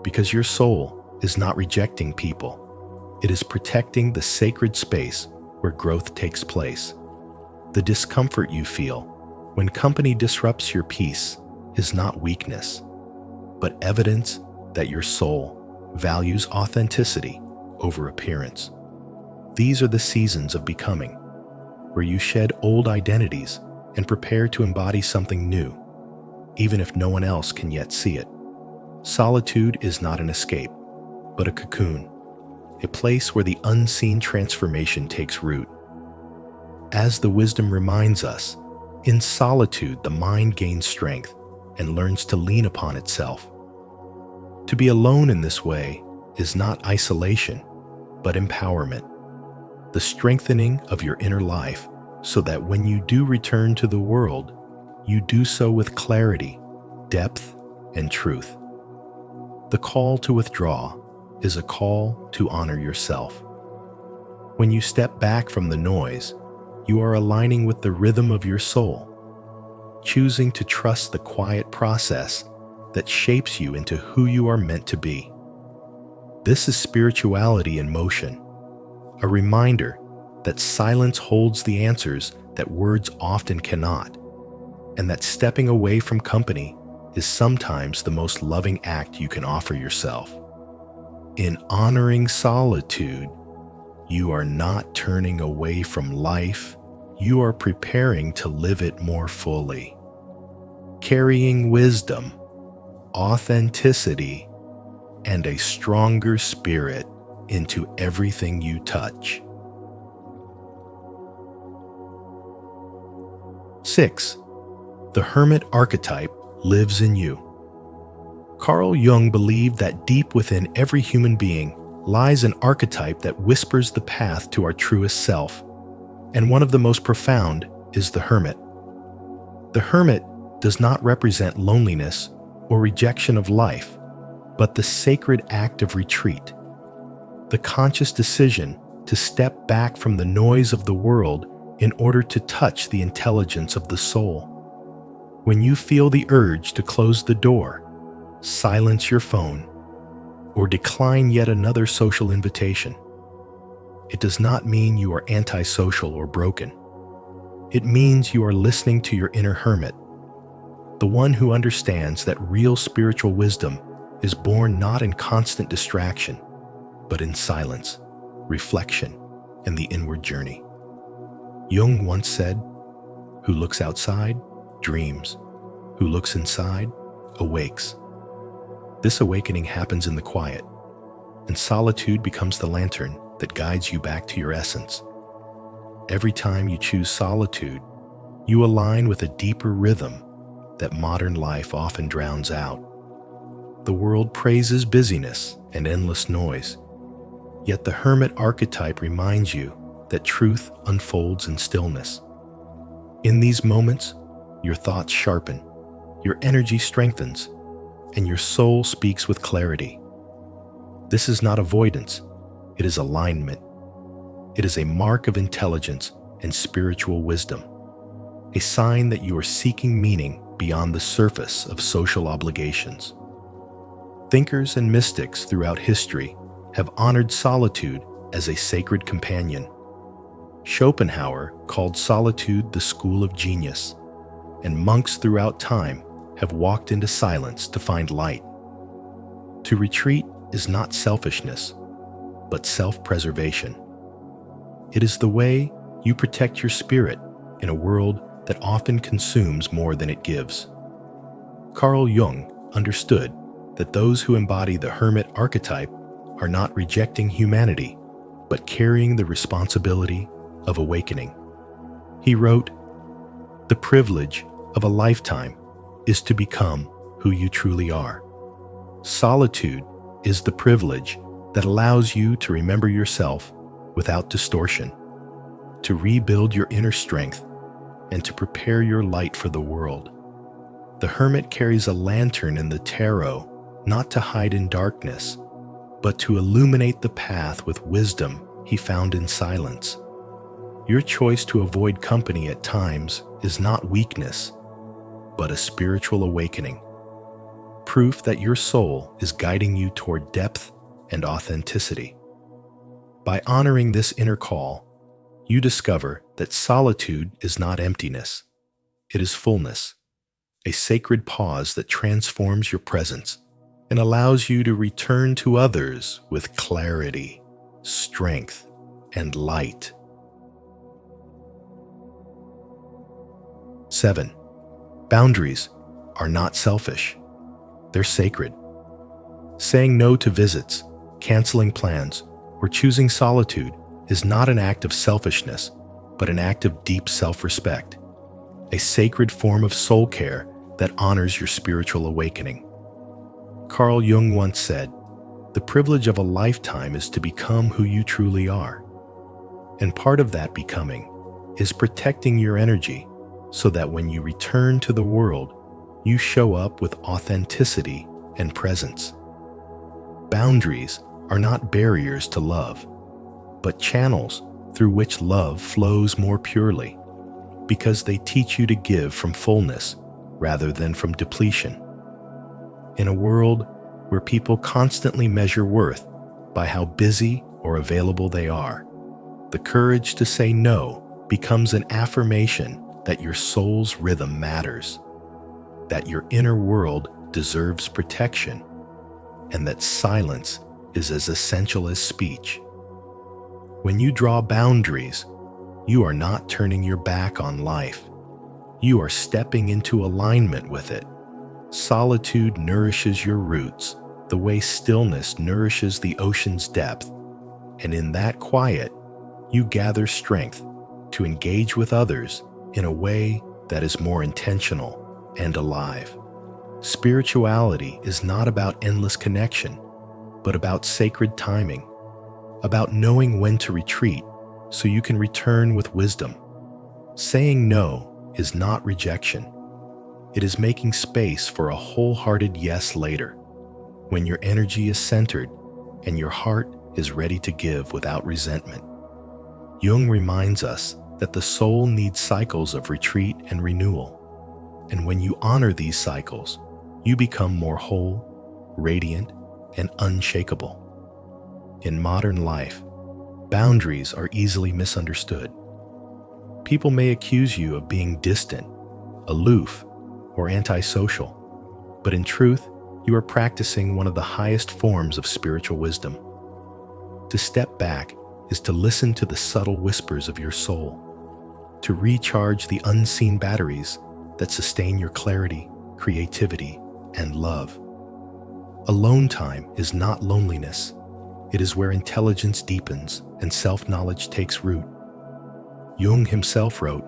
because your soul is not rejecting people. It is protecting the sacred space where growth takes place. The discomfort you feel when company disrupts your peace is not weakness, but evidence that your soul values authenticity over appearance. These are the seasons of becoming, where you shed old identities and prepare to embody something new, even if no one else can yet see it. Solitude is not an escape, but a cocoon, a place where the unseen transformation takes root. As the wisdom reminds us, in solitude the mind gains strength and learns to lean upon itself. To be alone in this way is not isolation, but empowerment, the strengthening of your inner life so that when you do return to the world, you do so with clarity, depth, and truth. The call to withdraw is a call to honor yourself. When you step back from the noise, you are aligning with the rhythm of your soul, choosing to trust the quiet process that shapes you into who you are meant to be. This is spirituality in motion, a reminder that silence holds the answers that words often cannot, and that stepping away from company is sometimes the most loving act you can offer yourself. In honoring solitude, you are not turning away from life, you are preparing to live it more fully, carrying wisdom, authenticity, and a stronger spirit into everything you touch. 6. The hermit archetype lives in you. Carl Jung believed that deep within every human being lies an archetype that whispers the path to our truest self, and one of the most profound is the hermit. The hermit does not represent loneliness or rejection of life, but the sacred act of retreat, the conscious decision to step back from the noise of the world in order to touch the intelligence of the soul. When you feel the urge to close the door, silence your phone, or decline yet another social invitation, it does not mean you are antisocial or broken. It means you are listening to your inner hermit, the one who understands that real spiritual wisdom is born not in constant distraction, but in silence, reflection, and the inward journey. Jung once said, "Who looks outside, dreams. Who looks inside, awakes." This awakening happens in the quiet, and solitude becomes the lantern that guides you back to your essence. Every time you choose solitude, you align with a deeper rhythm that modern life often drowns out. The world praises busyness and endless noise, yet the hermit archetype reminds you that truth unfolds in stillness. In these moments, your thoughts sharpen, your energy strengthens, and your soul speaks with clarity. This is not avoidance, it is alignment. It is a mark of intelligence and spiritual wisdom, a sign that you are seeking meaning beyond the surface of social obligations. Thinkers and mystics throughout history have honored solitude as a sacred companion. Schopenhauer called solitude the school of genius, and monks throughout time have walked into silence to find light. To retreat is not selfishness, but self-preservation. It is the way you protect your spirit in a world that often consumes more than it gives. Carl Jung understood that those who embody the hermit archetype are not rejecting humanity, but carrying the responsibility of awakening. He wrote, "The privilege of a lifetime is to become who you truly are. Solitude is the privilege that allows you to remember yourself without distortion, to rebuild your inner strength, and to prepare your light for the world." The hermit carries a lantern in the tarot, not to hide in darkness, but to illuminate the path with wisdom he found in silence. Your choice to avoid company at times is not weakness, but a spiritual awakening, proof that your soul is guiding you toward depth and authenticity. By honoring this inner call, you discover that solitude is not emptiness, it is fullness, a sacred pause that transforms your presence and allows you to return to others with clarity, strength, and light. 7. Boundaries are not selfish. They're sacred. Saying no to visits, canceling plans, or choosing solitude is not an act of selfishness, but an act of deep self-respect, a sacred form of soul care that honors your spiritual awakening. Carl Jung once said, "The privilege of a lifetime is to become who you truly are." And part of that becoming is protecting your energy so that when you return to the world, you show up with authenticity and presence. Boundaries are not barriers to love, but channels through which love flows more purely, because they teach you to give from fullness rather than from depletion. In a world where people constantly measure worth by how busy or available they are, the courage to say no becomes an affirmation that your soul's rhythm matters, that your inner world deserves protection, and that silence is as essential as speech. When you draw boundaries, you are not turning your back on life. You are stepping into alignment with it. Solitude nourishes your roots the way stillness nourishes the ocean's depth, and in that quiet, you gather strength to engage with others in a way that is more intentional and alive. Spirituality is not about endless connection, but about sacred timing, about knowing when to retreat so you can return with wisdom. Saying no is not rejection. It is making space for a wholehearted yes later, when your energy is centered and your heart is ready to give without resentment. Jung reminds us that the soul needs cycles of retreat and renewal, and when you honor these cycles, you become more whole, radiant, and unshakable. In modern life, boundaries are easily misunderstood. People may accuse you of being distant, aloof, or antisocial, but in truth, you are practicing one of the highest forms of spiritual wisdom. To step back is to listen to the subtle whispers of your soul, to recharge the unseen batteries that sustain your clarity, creativity, and love. Alone time is not loneliness. It is where intelligence deepens and self-knowledge takes root. Jung himself wrote,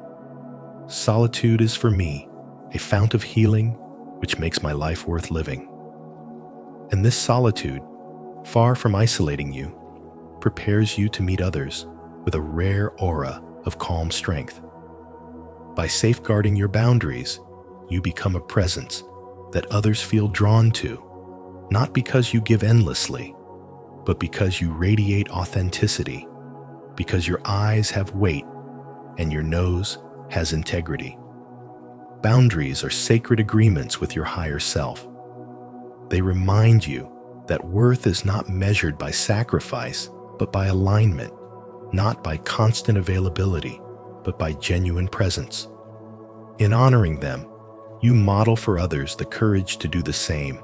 "Solitude is for me a fount of healing which makes my life worth living." And this solitude, far from isolating you, prepares you to meet others with a rare aura of calm strength. By safeguarding your boundaries, you become a presence that others feel drawn to, not because you give endlessly, but because you radiate authenticity, because your eyes have weight and your nose has integrity. Boundaries are sacred agreements with your higher self. They remind you that worth is not measured by sacrifice, but by alignment, not by constant availability, but by genuine presence. In honoring them, you model for others the courage to do the same,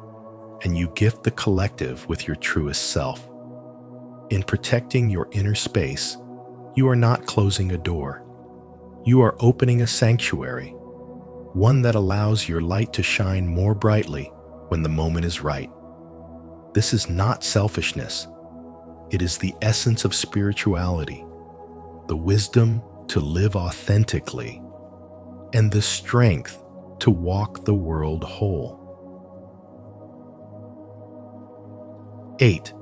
and you gift the collective with your truest self. In protecting your inner space, you are not closing a door. You are opening a sanctuary, one that allows your light to shine more brightly when the moment is right. This is not selfishness. It is the essence of spirituality, the wisdom to live authentically, and the strength to walk the world whole. 8.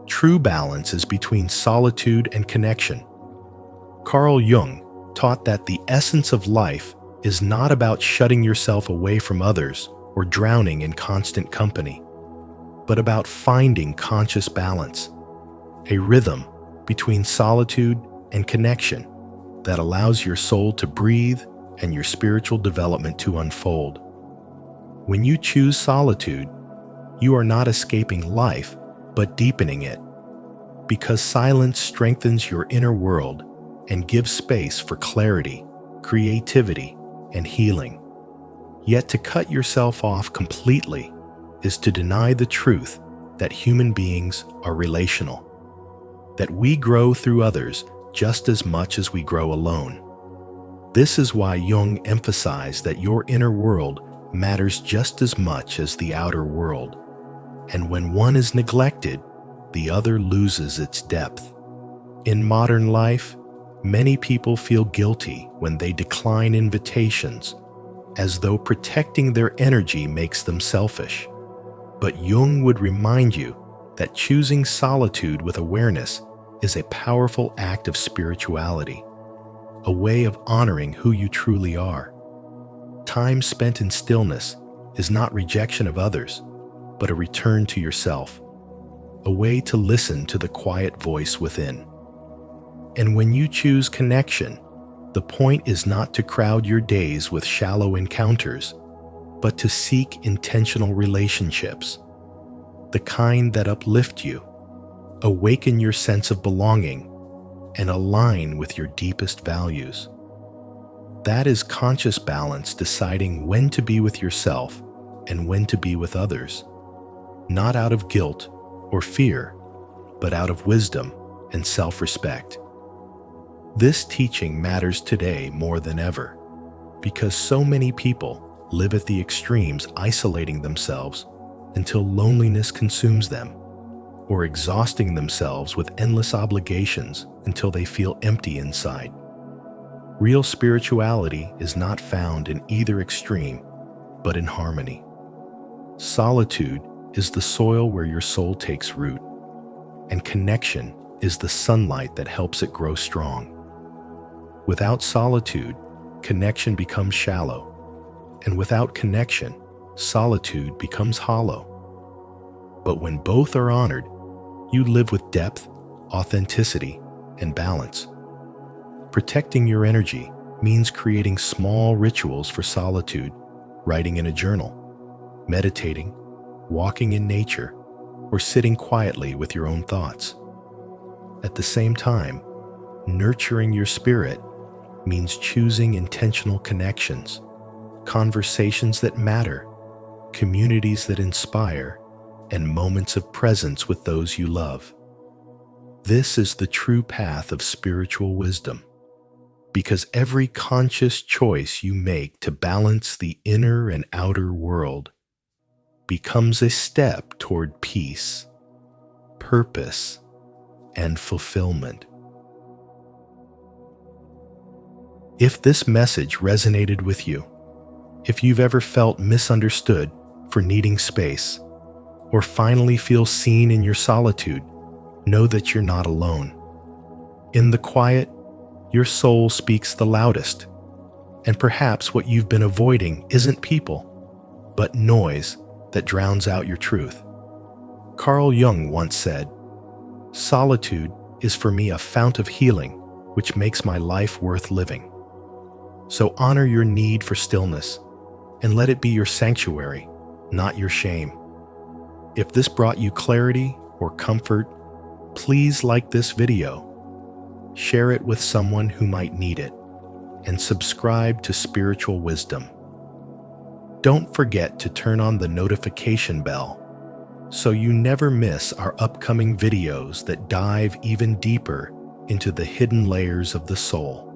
True balance is between solitude and connection. Carl Jung taught that the essence of life is not about shutting yourself away from others or drowning in constant company, but about finding conscious balance, a rhythm between solitude and connection that allows your soul to breathe and your spiritual development to unfold. When you choose solitude, you are not escaping life, but deepening it, because silence strengthens your inner world and gives space for clarity, creativity, and healing. Yet to cut yourself off completely is to deny the truth that human beings are relational. that we grow through others just as much as we grow alone. This is why Jung emphasized that your inner world matters just as much as the outer world, and when one is neglected, the other loses its depth. In modern life, many people feel guilty when they decline invitations, as though protecting their energy makes them selfish. But Jung would remind you that choosing solitude with awareness is a powerful act of spirituality, a way of honoring who you truly are. Time spent in stillness is not rejection of others, but a return to yourself, a way to listen to the quiet voice within. And when you choose connection, the point is not to crowd your days with shallow encounters, but to seek intentional relationships, the kind that uplift you, awaken your sense of belonging, and align with your deepest values. That is conscious balance, deciding when to be with yourself and when to be with others, not out of guilt or fear, but out of wisdom and self-respect. This teaching matters today more than ever, because so many people live at the extremes, isolating themselves until loneliness consumes them, or exhausting themselves with endless obligations until they feel empty inside. Real spirituality is not found in either extreme, but in harmony. Solitude is the soil where your soul takes root, and connection is the sunlight that helps it grow strong. Without solitude, connection becomes shallow, and without connection, solitude becomes hollow. But when both are honored, you live with depth, authenticity, and balance. Protecting your energy means creating small rituals for solitude, writing in a journal, meditating, walking in nature, or sitting quietly with your own thoughts. At the same time, nurturing your spirit means choosing intentional connections, conversations that matter, communities that inspire, and moments of presence with those you love. This is the true path of spiritual wisdom, because every conscious choice you make to balance the inner and outer world becomes a step toward peace, purpose, and fulfillment. If this message resonated with you, if you've ever felt misunderstood for needing space, or finally feel seen in your solitude, know that you're not alone. In the quiet, your soul speaks the loudest, and perhaps what you've been avoiding isn't people, but noise that drowns out your truth. Carl Jung once said, "Solitude is for me a fount of healing, which makes my life worth living." So honor your need for stillness, and let it be your sanctuary, not your shame. If this brought you clarity or comfort, please like this video, share it with someone who might need it, and subscribe to Spiritual Wisdom. Don't forget to turn on the notification bell so you never miss our upcoming videos that dive even deeper into the hidden layers of the soul.